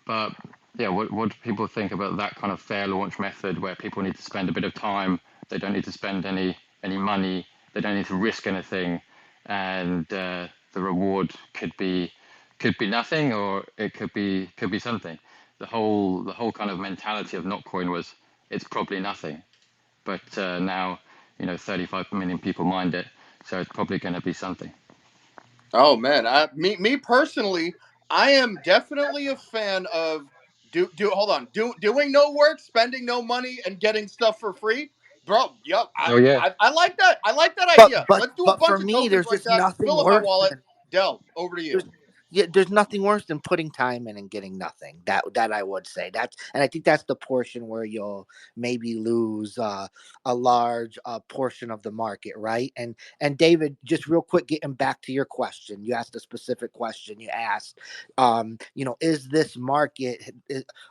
But yeah, what do people think about that kind of fair launch method, where people need to spend a bit of time, they don't need to spend any money, they don't need to risk anything, and the reward could be nothing, or it could be something. The whole kind of mentality of Notcoin was, it's probably nothing, but now 35 million people mined it, so it's probably going to be something. Oh man, me personally, I am definitely a fan of doing no work, spending no money, and getting stuff for free, bro. Yep, Oh yeah. I like that. I like that But idea. but Let's do a but for bunch of me, tokens there's like just that. nothing Fill up my worse wallet. than Del, over to you. there's nothing worse than putting time in and getting nothing. That I would say. And I think that's the portion where you'll maybe lose a large portion of the market, right? And David, just real quick, getting back to your question, you asked a specific question. You asked, is this market?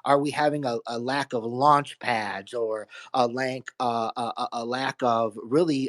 Are we having a lack of launch pads, or a lack of really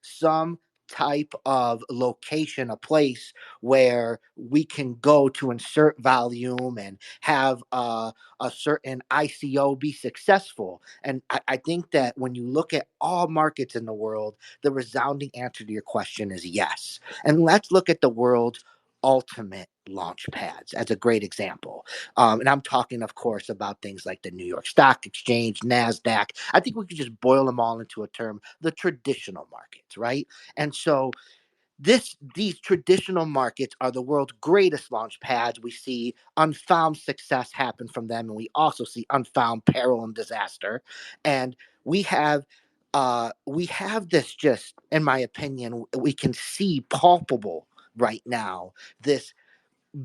some type of location, a place where we can go to insert volume and have a certain ICO be successful. And I think that when you look at all markets in the world, the resounding answer to your question is yes. And let's look at the world's ultimate launch pads as a great example. And I'm talking, of course, about things like the New York Stock Exchange, NASDAQ. I think we could just boil them all into a term, the traditional markets, right? And so these traditional markets are the world's greatest launch pads. We see unfound success happen from them, and we also see unfound peril and disaster. And we have this, just in my opinion, we can see palpable right now, this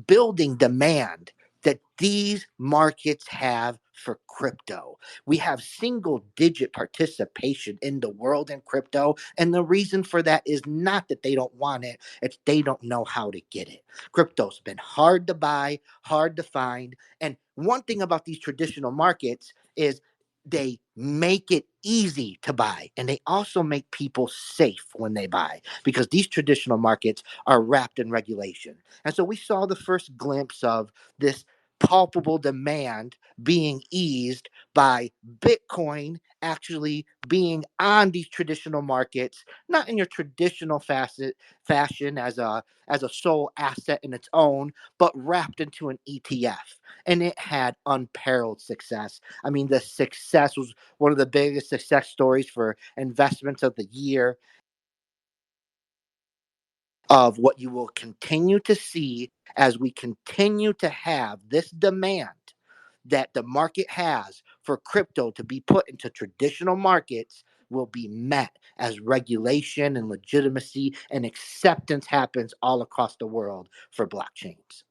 building demand that these markets have for crypto. We have single digit participation in the world in crypto. And the reason for that is not that they don't want it, it's they don't know how to get it. Crypto's been hard to buy, hard to find. And one thing about these traditional markets is they make it easy to buy, and they also make people safe when they buy, because these traditional markets are wrapped in regulation. And so we saw the first glimpse of this palpable demand being eased by Bitcoin actually being on these traditional markets, not in your traditional fashion as a sole asset in its own, but wrapped into an ETF. And it had unparalleled success. I mean, the success was one of the biggest success stories for investments of the year, of what you will continue to see as we continue to have this demand that the market has for crypto to be put into traditional markets will be met as regulation and legitimacy and acceptance happens all across the world for blockchains.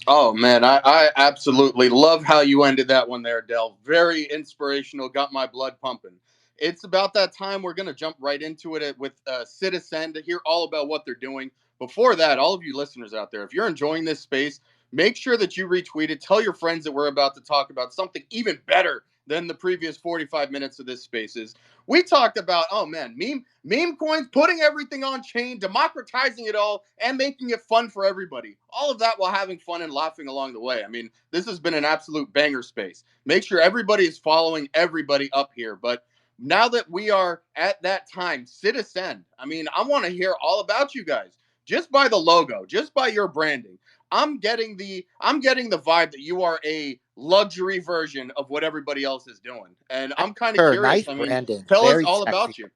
Oh man, I absolutely love how you ended that one there, Del. Very inspirational. Got my blood pumping. It's about that time. We're gonna jump right into it with Citizen to hear all about what they're doing. Before that, all of you listeners out there, if you're enjoying this space, make sure that you retweet it. Tell your friends that we're about to talk about something even better than the previous 45 minutes of this Spaces. We talked about, oh man, meme coins, putting everything on chain, democratizing it all, and making it fun for everybody. All of that while having fun and laughing along the way. I mean, this has been an absolute banger space. Make sure everybody is following everybody up here. But now that we are at that time, citizen, I mean, I want to hear all about you guys. Just by the logo, just by your branding. I'm getting the vibe that you are a luxury version of what everybody else is doing. And I'm kind of Sure, curious. nice I mean, branding, tell us very all sexy. about you.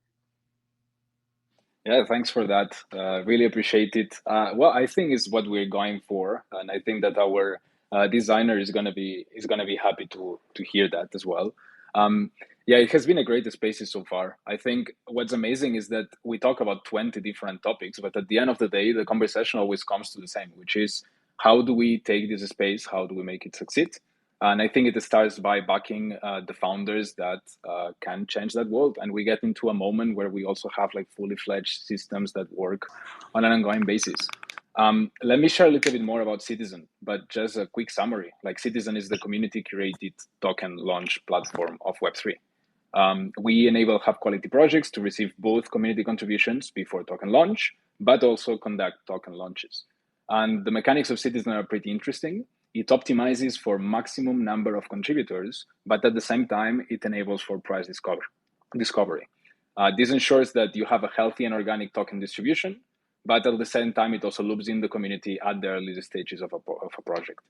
Yeah, thanks for that. Really appreciate it. Well, I think is what we're going for, and I think that our designer is gonna be happy to hear that as well. Yeah, it has been a great spaces so far. I think what's amazing is that we talk about 20 different topics, but at the end of the day, the conversation always comes to the same, which is how do we take this space? How do we make it succeed? And I think it starts by backing the founders that can change that world. And we get into a moment where we also have like fully fledged systems that work on an ongoing basis. Let me share a little bit more about Citizen, but just a quick summary. Like Citizen is the community curated token launch platform of Web3. We enable high quality projects to receive both community contributions before token launch, but also conduct token launches. And the mechanics of Citizen are pretty interesting. It optimizes for maximum number of contributors, but at the same time, it enables for price discovery. This ensures that you have a healthy and organic token distribution, but at the same time, it also loops in the community at the early stages of a project.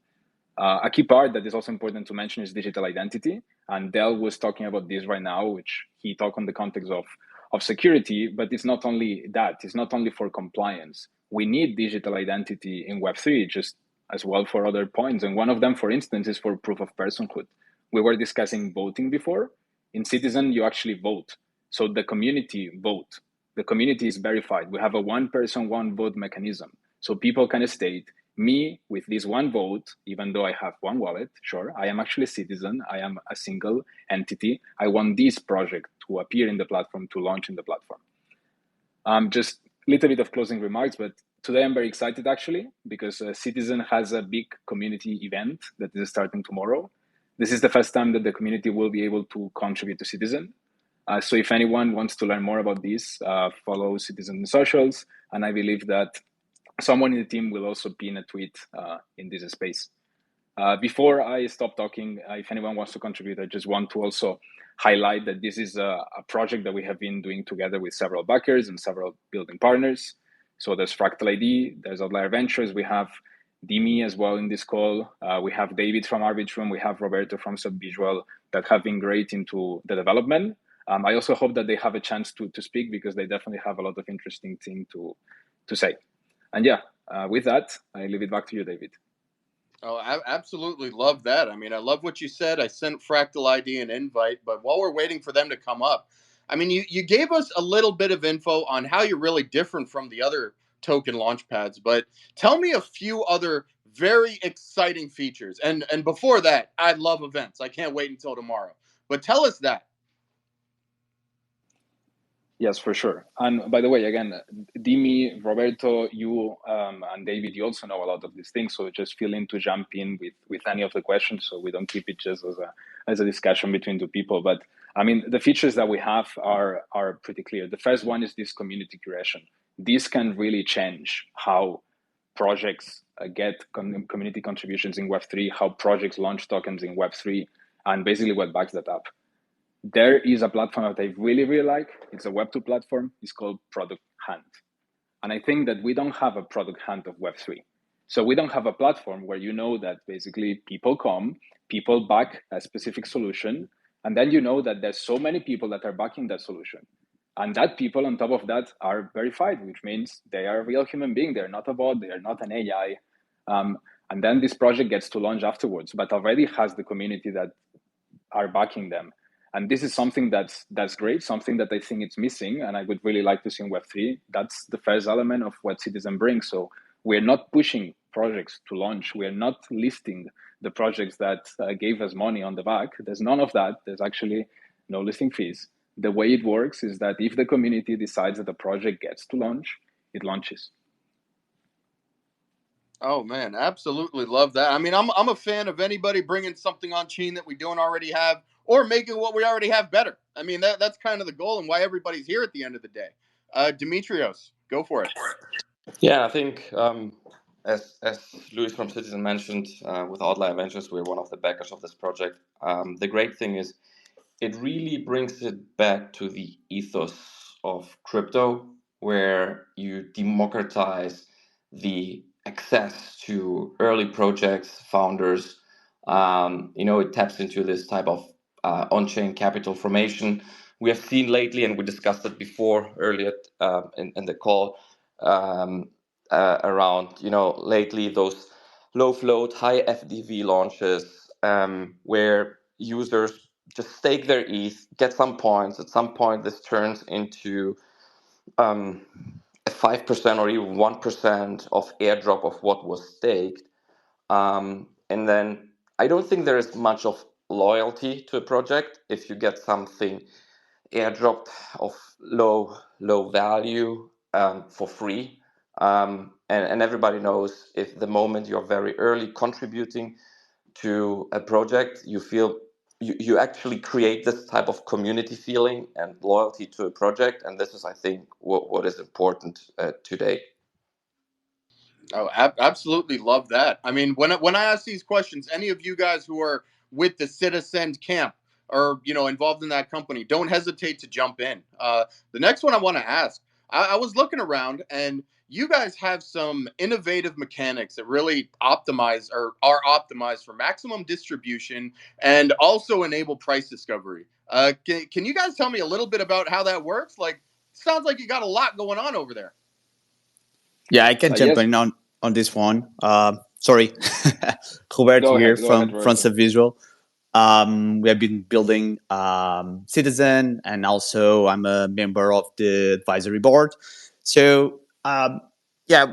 A key part that is also important to mention is digital identity. And Del was talking about this right now, which he talked on the context of security, but it's not only that, it's not only for compliance. We need digital identity in Web3, just as well for other points. And one of them, for instance, is for proof of personhood. We were discussing voting before. In Citizen, you actually vote. So the community vote. The community is verified. We have a one person, one vote mechanism. So people can state, me with this one vote, even though I have one wallet, sure, I am actually a citizen, I am a single entity. I want this project to appear in the platform, to launch in the platform. Just a little bit of closing remarks, but today I'm very excited actually, because Citizen has a big community event that is starting tomorrow. This is the first time that the community will be able to contribute to Citizen. So if anyone wants to learn more about this, follow Citizen socials, and I believe that someone in the team will also pin a tweet in this space. Before I stop talking, if anyone wants to contribute, I just want to also highlight that this is a project that we have been doing together with several backers and several building partners. So there's Fractal ID, there's Outlier Ventures, we have Dimi as well in this call. We have David from Arbitrum, we have Roberto from Subvisual that have been great into the development. I also hope that they have a chance to speak, because they definitely have a lot of interesting things to say. And yeah, with that, I leave it back to you, David. Oh, I absolutely love that. I mean, I love what you said. I sent Fractal ID an invite, but while we're waiting for them to come up, I mean, you gave us a little bit of info on how you're really different from the other token launch pads, but tell me a few other very exciting features. And before that, I love events. I can't wait until tomorrow. But tell us that. Yes, for sure. And by the way, again, Dimi, Roberto, you and David, you also know a lot of these things. So just feel in to jump in with any of the questions, so we don't keep it just as a discussion between two people. But I mean, the features that we have are pretty clear. The first one is this community curation. This can really change how projects get community contributions in Web3, how projects launch tokens in Web3, and basically what backs that up. There is a platform that I really, really like. It's a Web2 platform. It's called Product Hunt. And I think that we don't have a product hunt of Web3. So we don't have a platform where you know that basically people come, people back a specific solution, and then you know that there's so many people that are backing that solution. And that people on top of that are verified, which means they are a real human being. They're not a bot, they are not an AI. And then this project gets to launch afterwards, but already has the community that are backing them. And this is something that's great, something that I think it's missing, and I would really like to see in Web3. That's the first element of what Citizen brings. So we're not pushing projects to launch. We're not listing the projects that gave us money on the back. There's none of that. There's actually no listing fees. The way it works is that if the community decides that the project gets to launch, it launches. Oh man, absolutely love that. I mean, I'm a fan of anybody bringing something on chain that we don't already have, or making what we already have better. I mean, that's kind of the goal and why everybody's here at the end of the day. Demetrios, go for it. Yeah, I think as Luis from Citizen mentioned, with Outlier Ventures, we're one of the backers of this project. The great thing is it really brings it back to the ethos of crypto, where you democratize the access to early projects, founders. It taps into this type of on-chain capital formation we have seen lately, and we discussed it before earlier in the call around, lately those low float, high FDV launches where users just stake their ETH, get some points. At some point, this turns into um, a 5% or even 1% of airdrop of what was staked. And then I don't think there is much of loyalty to a project if you get something airdropped of low value for free. And everybody knows if the moment you're very early contributing to a project, you feel you actually create this type of community feeling and loyalty to a project. And this is, I think, what is important today. Oh, absolutely love that. I mean, when I ask these questions, any of you guys who are with the Citizen camp or involved in that company, don't hesitate to jump in. The next one I want to ask, I was looking around, and you guys have some innovative mechanics that really optimize or are optimized for maximum distribution and also enable price discovery. Can you guys tell me a little bit about how that works? Like, sounds like you got a lot going on over there. Yeah, I can jump Yes, in on this one. Sorry, Robert go here ahead. Go ahead, from Roberto. Visual. We have been building Citizen, and also I'm a member of the advisory board. So yeah,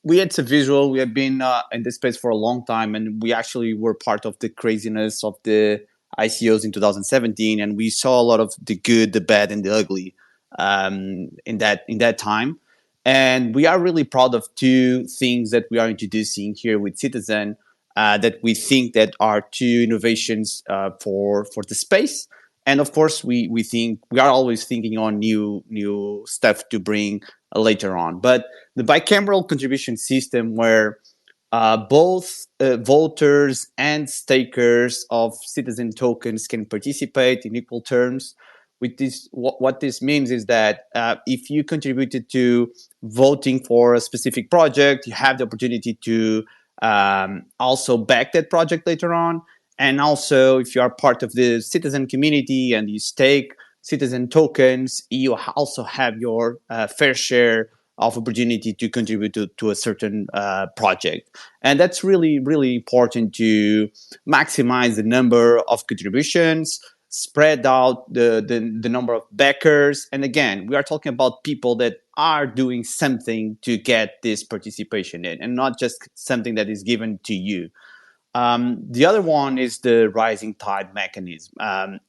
we at Visual, we have been in this space for a long time, and we actually were part of the craziness of the ICOs in 2017, and we saw a lot of the good, the bad, and the ugly in that time. And we are really proud of two things that we are introducing here with Citizen that we think that are two innovations for the space. And of course, we think we are always thinking on new stuff to bring later on. But the bicameral contribution system, where both voters and stakers of Citizen tokens can participate in equal terms. With this, what this means is that if you contributed to voting for a specific project, you have the opportunity to also back that project later on. And also, if you are part of the Citizen community and you stake Citizen tokens, you also have your fair share of opportunity to contribute to a certain project. And that's really, really important to maximize the number of contributions, spread out the number of backers. And again, we are talking about people that are doing something to get this participation in, and not just something that is given to you. The other one is the rising tide mechanism.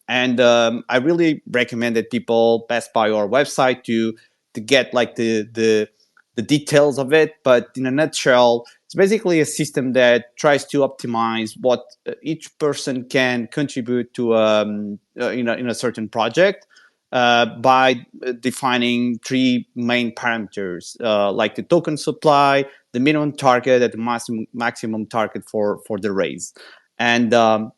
And I really recommend that people pass by our website to get like the details of it. But in a nutshell, it's basically a system that tries to optimize what each person can contribute to in a certain project by defining three main parameters, like the token supply, the minimum target, and the maximum target for the raise. And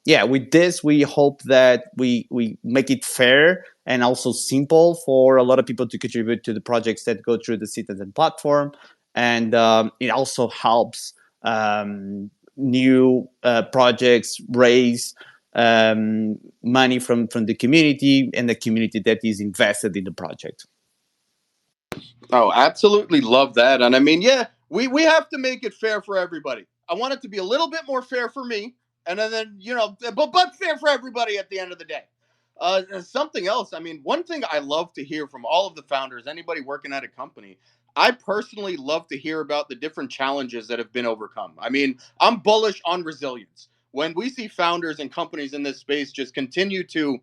yeah, with this, we hope that we make it fair and also simple for a lot of people to contribute to the projects that go through the Citizen platform. And it also helps new projects raise money from the community and the community that is invested in the project. Oh, absolutely love that. And I mean, yeah, we have to make it fair for everybody. I want it to be a little bit more fair for me, and then but fair for everybody at the end of the day. Something else. I mean, one thing I love to hear from all of the founders, anybody working at a company, I personally love to hear about the different challenges that have been overcome. I mean, I'm bullish on resilience. When we see founders and companies in this space just continue to,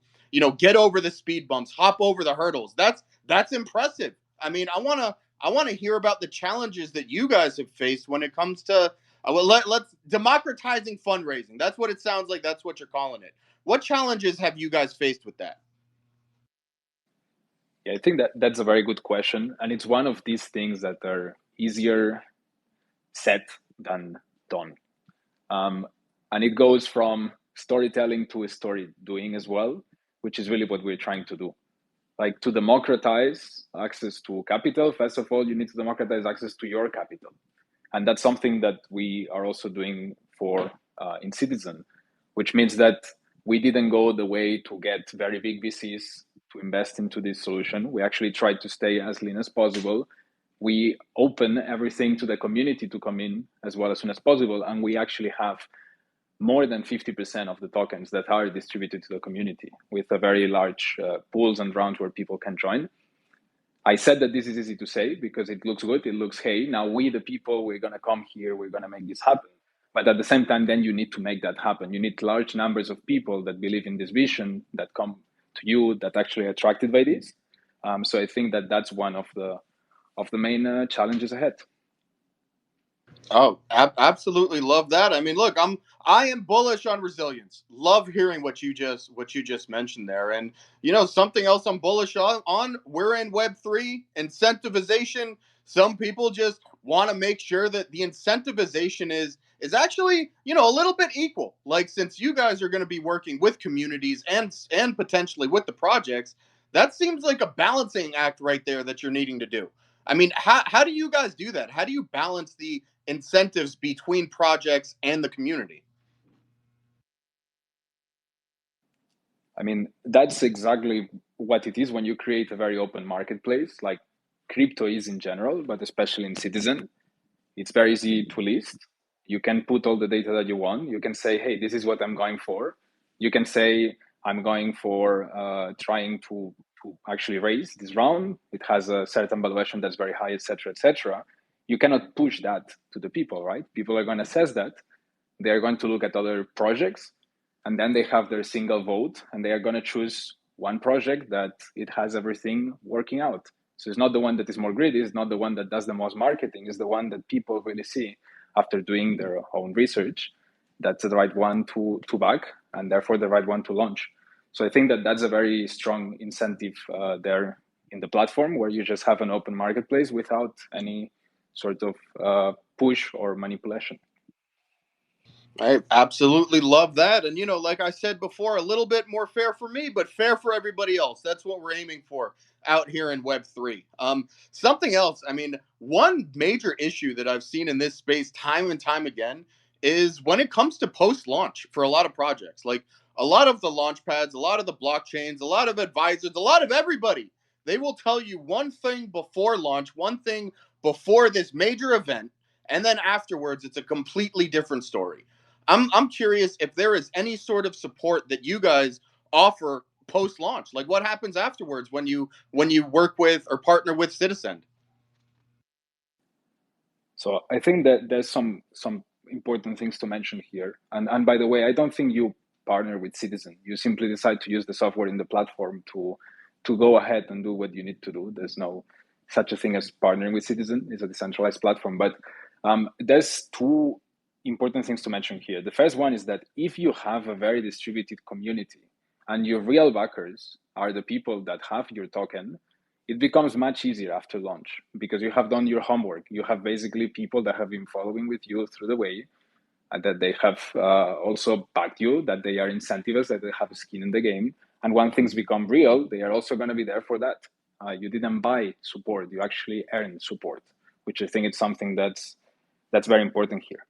get over the speed bumps, hop over the hurdles, that's impressive. I mean, I want to hear about the challenges that you guys have faced when it comes to Well, let's democratizing fundraising. That's what it sounds like. That's what you're calling it. What challenges have you guys faced with that? Yeah, I think that's a very good question, and it's one of these things that are easier said than done. And it goes from storytelling to story doing as well, which is really what we're trying to do. Like, to democratize access to capital, first of all, you need to democratize access to your capital. And that's something that we are also doing for in Citizen, which means that we didn't go the way to get very big VCs to invest into this solution. We actually tried to stay as lean as possible. We open everything to the community to come in as well as soon as possible. And we actually have more than 50% of the tokens that are distributed to the community with a very large pools and rounds where people can join. I said that this is easy to say because it looks good. It looks, hey, now we, the people, we're going to come here, we're going to make this happen. But at the same time, then you need to make that happen. You need large numbers of people that believe in this vision, that come to you, that actually are attracted by this. So I think that that's one of the main challenges ahead. Oh, absolutely love that. I mean, look, I am bullish on resilience. Love hearing what you just mentioned there. And something else I'm bullish on we're in Web3 incentivization. Some people just want to make sure that the incentivization is actually, a little bit equal. Like, since you guys are going to be working with communities and potentially with the projects, that seems like a balancing act right there that you're needing to do. I mean, how do you guys do that? How do you balance the incentives between projects and the community? I mean, that's exactly what it is when you create a very open marketplace, like crypto is in general, but especially in Citizen. It's very easy to list. You can put all the data that you want. You can say, hey, this is what I'm going for. You can say, I'm going for trying to actually raise this round. It has a certain valuation that's very high, etc., etc. You cannot push that to the people, right? People are going to assess that. They are going to look at other projects, and then they have their single vote, and they are going to choose one project that it has everything working out. So it's not the one that is more greedy, it's not the one that does the most marketing, it's the one that people really see after doing their own research. That's the right one to back, and therefore the right one to launch. So I think that that's a very strong incentive there in the platform, where you just have an open marketplace without any sort of push or manipulation. I absolutely love that. And, like I said before, a little bit more fair for me, but fair for everybody else. That's what we're aiming for out here in Web3. Something else, I mean, one major issue that I've seen in this space time and time again is when it comes to post launch for a lot of projects. Like, a lot of the launch pads, a lot of the blockchains, a lot of advisors, a lot of everybody, they will tell you one thing before launch, one thing before this major event, and then afterwards, it's a completely different story. I'm curious if there is any sort of support that you guys offer post launch. Like, what happens afterwards when you work with or partner with Citizen? So I think that there's some important things to mention here. And by the way, I don't think you partner with Citizen. You simply decide to use the software in the platform to go ahead and do what you need to do. There's no such a thing as partnering with Citizen. It's a decentralized platform. But there's two important things to mention here. The first one is that if you have a very distributed community and your real backers are the people that have your token, it becomes much easier after launch because you have done your homework. You have basically people that have been following with you through the way, and that they have also backed you, that they are incentivized, that they have a skin in the game. And when things become real, they are also going to be there for that. You didn't buy support, you actually earned support, which I think is something that's very important here.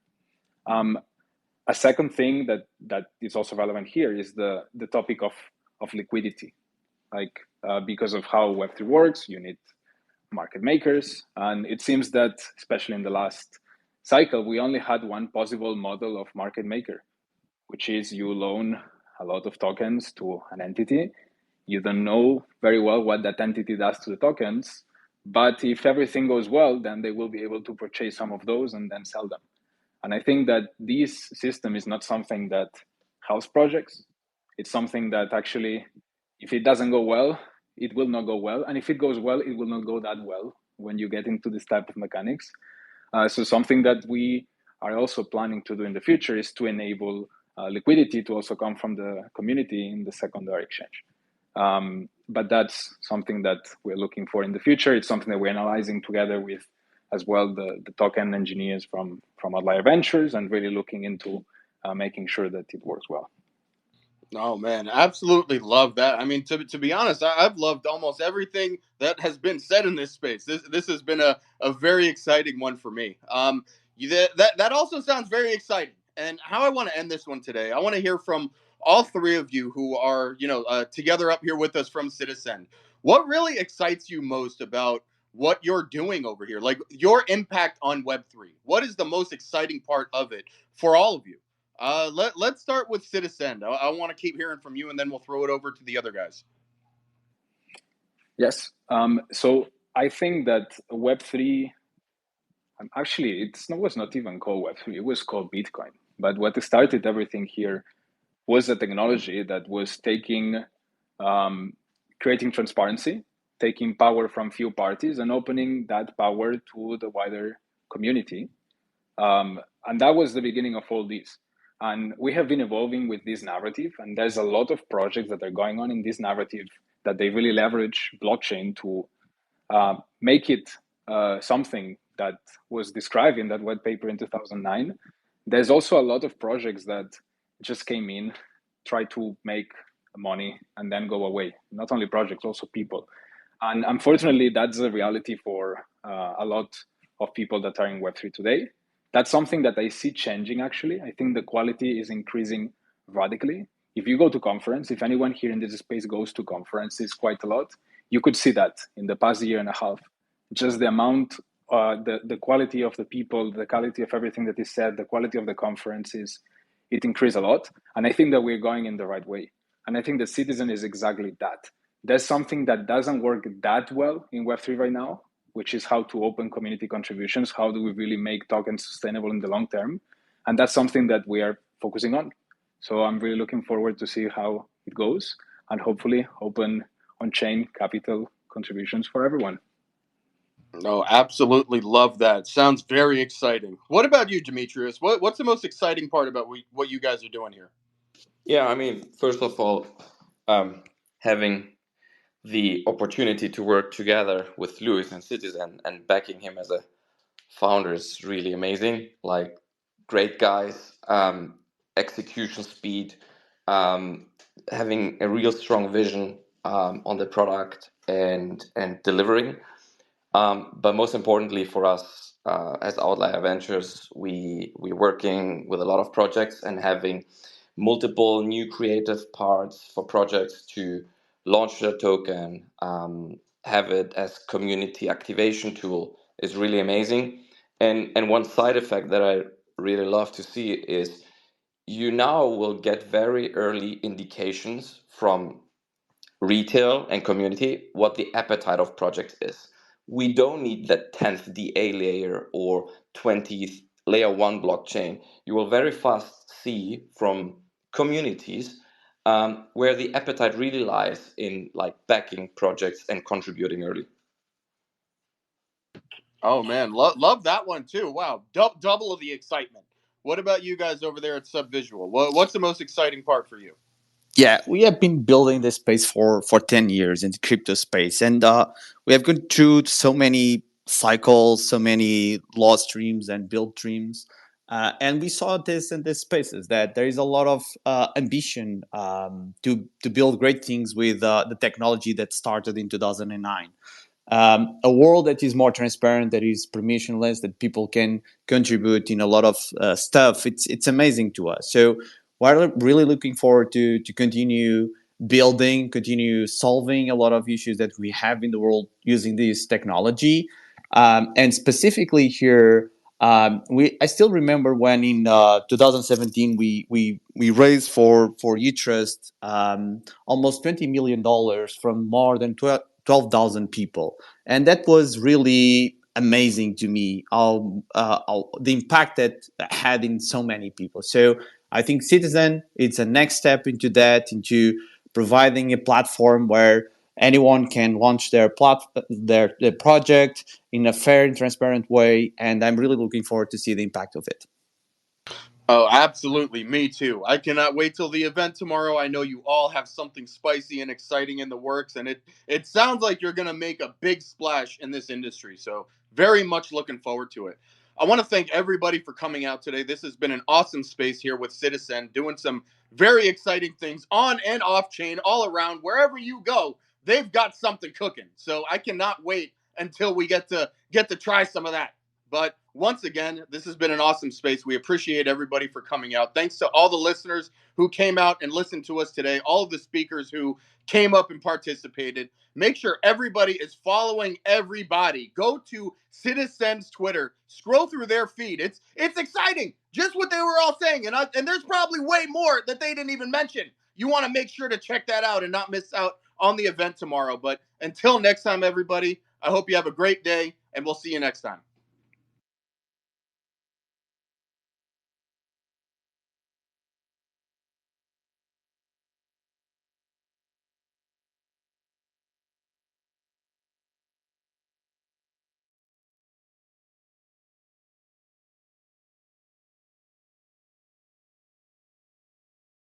A second thing that is also relevant here is the topic of liquidity. Like, because of how Web3 works, you need market makers. And it seems that, especially in the last cycle, we only had one possible model of market maker, which is you loan a lot of tokens to an entity. You don't know very well what that entity does to the tokens, but if everything goes well, then they will be able to purchase some of those and then sell them. And I think that this system is not something that helps projects. It's something that actually, if it doesn't go well, it will not go well. And if it goes well, it will not go that well when you get into this type of mechanics. So something that we are also planning to do in the future is to enable liquidity to also come from the community in the secondary exchange. But that's something that we're looking for in the future. It's something that we're analyzing together with as well the token engineers from Outlier Ventures, and really looking into making sure that it works well. Oh man, absolutely love that. I mean, to be honest, I've loved almost everything that has been said in this space. This has been a very exciting one for me. That also sounds very exciting. And how I want to end this one today, I want to hear from all three of you who are together up here with us from Citizen. What really excites you most about what you're doing over here? Like your impact on Web3. What is the most exciting part of it for all of you? Let's start with Citizen. I want to keep hearing from you, and then we'll throw it over to the other guys. Yes. So I think that Web3, actually, it was not even called Web3. It was called Bitcoin. But what started everything here was a technology that was creating transparency, taking power from few parties, and opening that power to the wider community. And that was the beginning of all this. And we have been evolving with this narrative, and there's a lot of projects that are going on in this narrative that they really leverage blockchain to make it something that was described in that white paper in 2009. There's also a lot of projects that just came in, try to make money, and then go away. Not only projects, also people. And unfortunately, that's the reality for a lot of people that are in Web3 today. That's something that I see changing, actually. I think the quality is increasing radically. If you go to conference, if anyone here in this space goes to conferences quite a lot, you could see that in the past year and a half. Just the amount, the quality of the people, the quality of everything that is said, the quality of the conferences, it increased a lot. And I think that we're going in the right way. And I think the Citizen is exactly that. There's something that doesn't work that well in Web3 right now, which is how to open community contributions. How do we really make tokens sustainable in the long term? And that's something that we are focusing on. So I'm really looking forward to see how it goes, and hopefully open on-chain capital contributions for everyone. No, absolutely love that. Sounds very exciting. What about you, Demetrius? What's the most exciting part about what you guys are doing here? Yeah, I mean, first of all, having the opportunity to work together with Louis and Citizen and backing him as a founder is really amazing. Like, great guys, execution speed, having a real strong vision on the product and delivering. But most importantly for us as Outlier Ventures, we're working with a lot of projects and having multiple new creative parts for projects to launch their token, have it as community activation tool is really amazing. And one side effect that I really love to see is you now will get very early indications from retail and community what the appetite of project is. We don't need that 10th DA layer or 20th layer 1 blockchain. You will very fast see from communities where the appetite really lies in like backing projects and contributing early. Oh man, love that one too. Wow, double of the excitement. What about you guys over there at Subvisual? What's the most exciting part for you? Yeah, we have been building this space for 10 years in the crypto space. And we have gone through so many cycles, so many lost streams and build streams. And we saw this in these spaces that there is a lot of ambition to build great things with the technology that started in 2009. A world that is more transparent, that is permissionless, that people can contribute in a lot of stuff. It's amazing to us. So we're really looking forward to continue building, continue solving a lot of issues that we have in the world using this technology. And specifically here, I still remember when in 2017 we raised for Utrust almost $20 million from more than 12,000 people, and that was really amazing to me. The impact that had in so many people. So I think Citizen, it's a next step into that, into providing a platform where anyone can launch their project in a fair and transparent way. And I'm really looking forward to see the impact of it. Oh, absolutely. Me too. I cannot wait till the event tomorrow. I know you all have something spicy and exciting in the works, and it sounds like you're going to make a big splash in this industry. So, very much looking forward to it. I want to thank everybody for coming out today. This has been an awesome space here with Citizen, doing some very exciting things on and off chain, all around. Wherever you go, they've got something cooking. So, I cannot wait until we get to try some of that. But once again, this has been an awesome space. We appreciate everybody for coming out. Thanks to all the listeners who came out and listened to us today, all of the speakers who came up and participated. Make sure everybody is following everybody. Go to Citizen's Twitter. Scroll through their feed. It's exciting. Just what they were all saying, and there's probably way more that they didn't even mention. You want to make sure to check that out and not miss out on the event tomorrow. But until next time, everybody, I hope you have a great day, and we'll see you next time.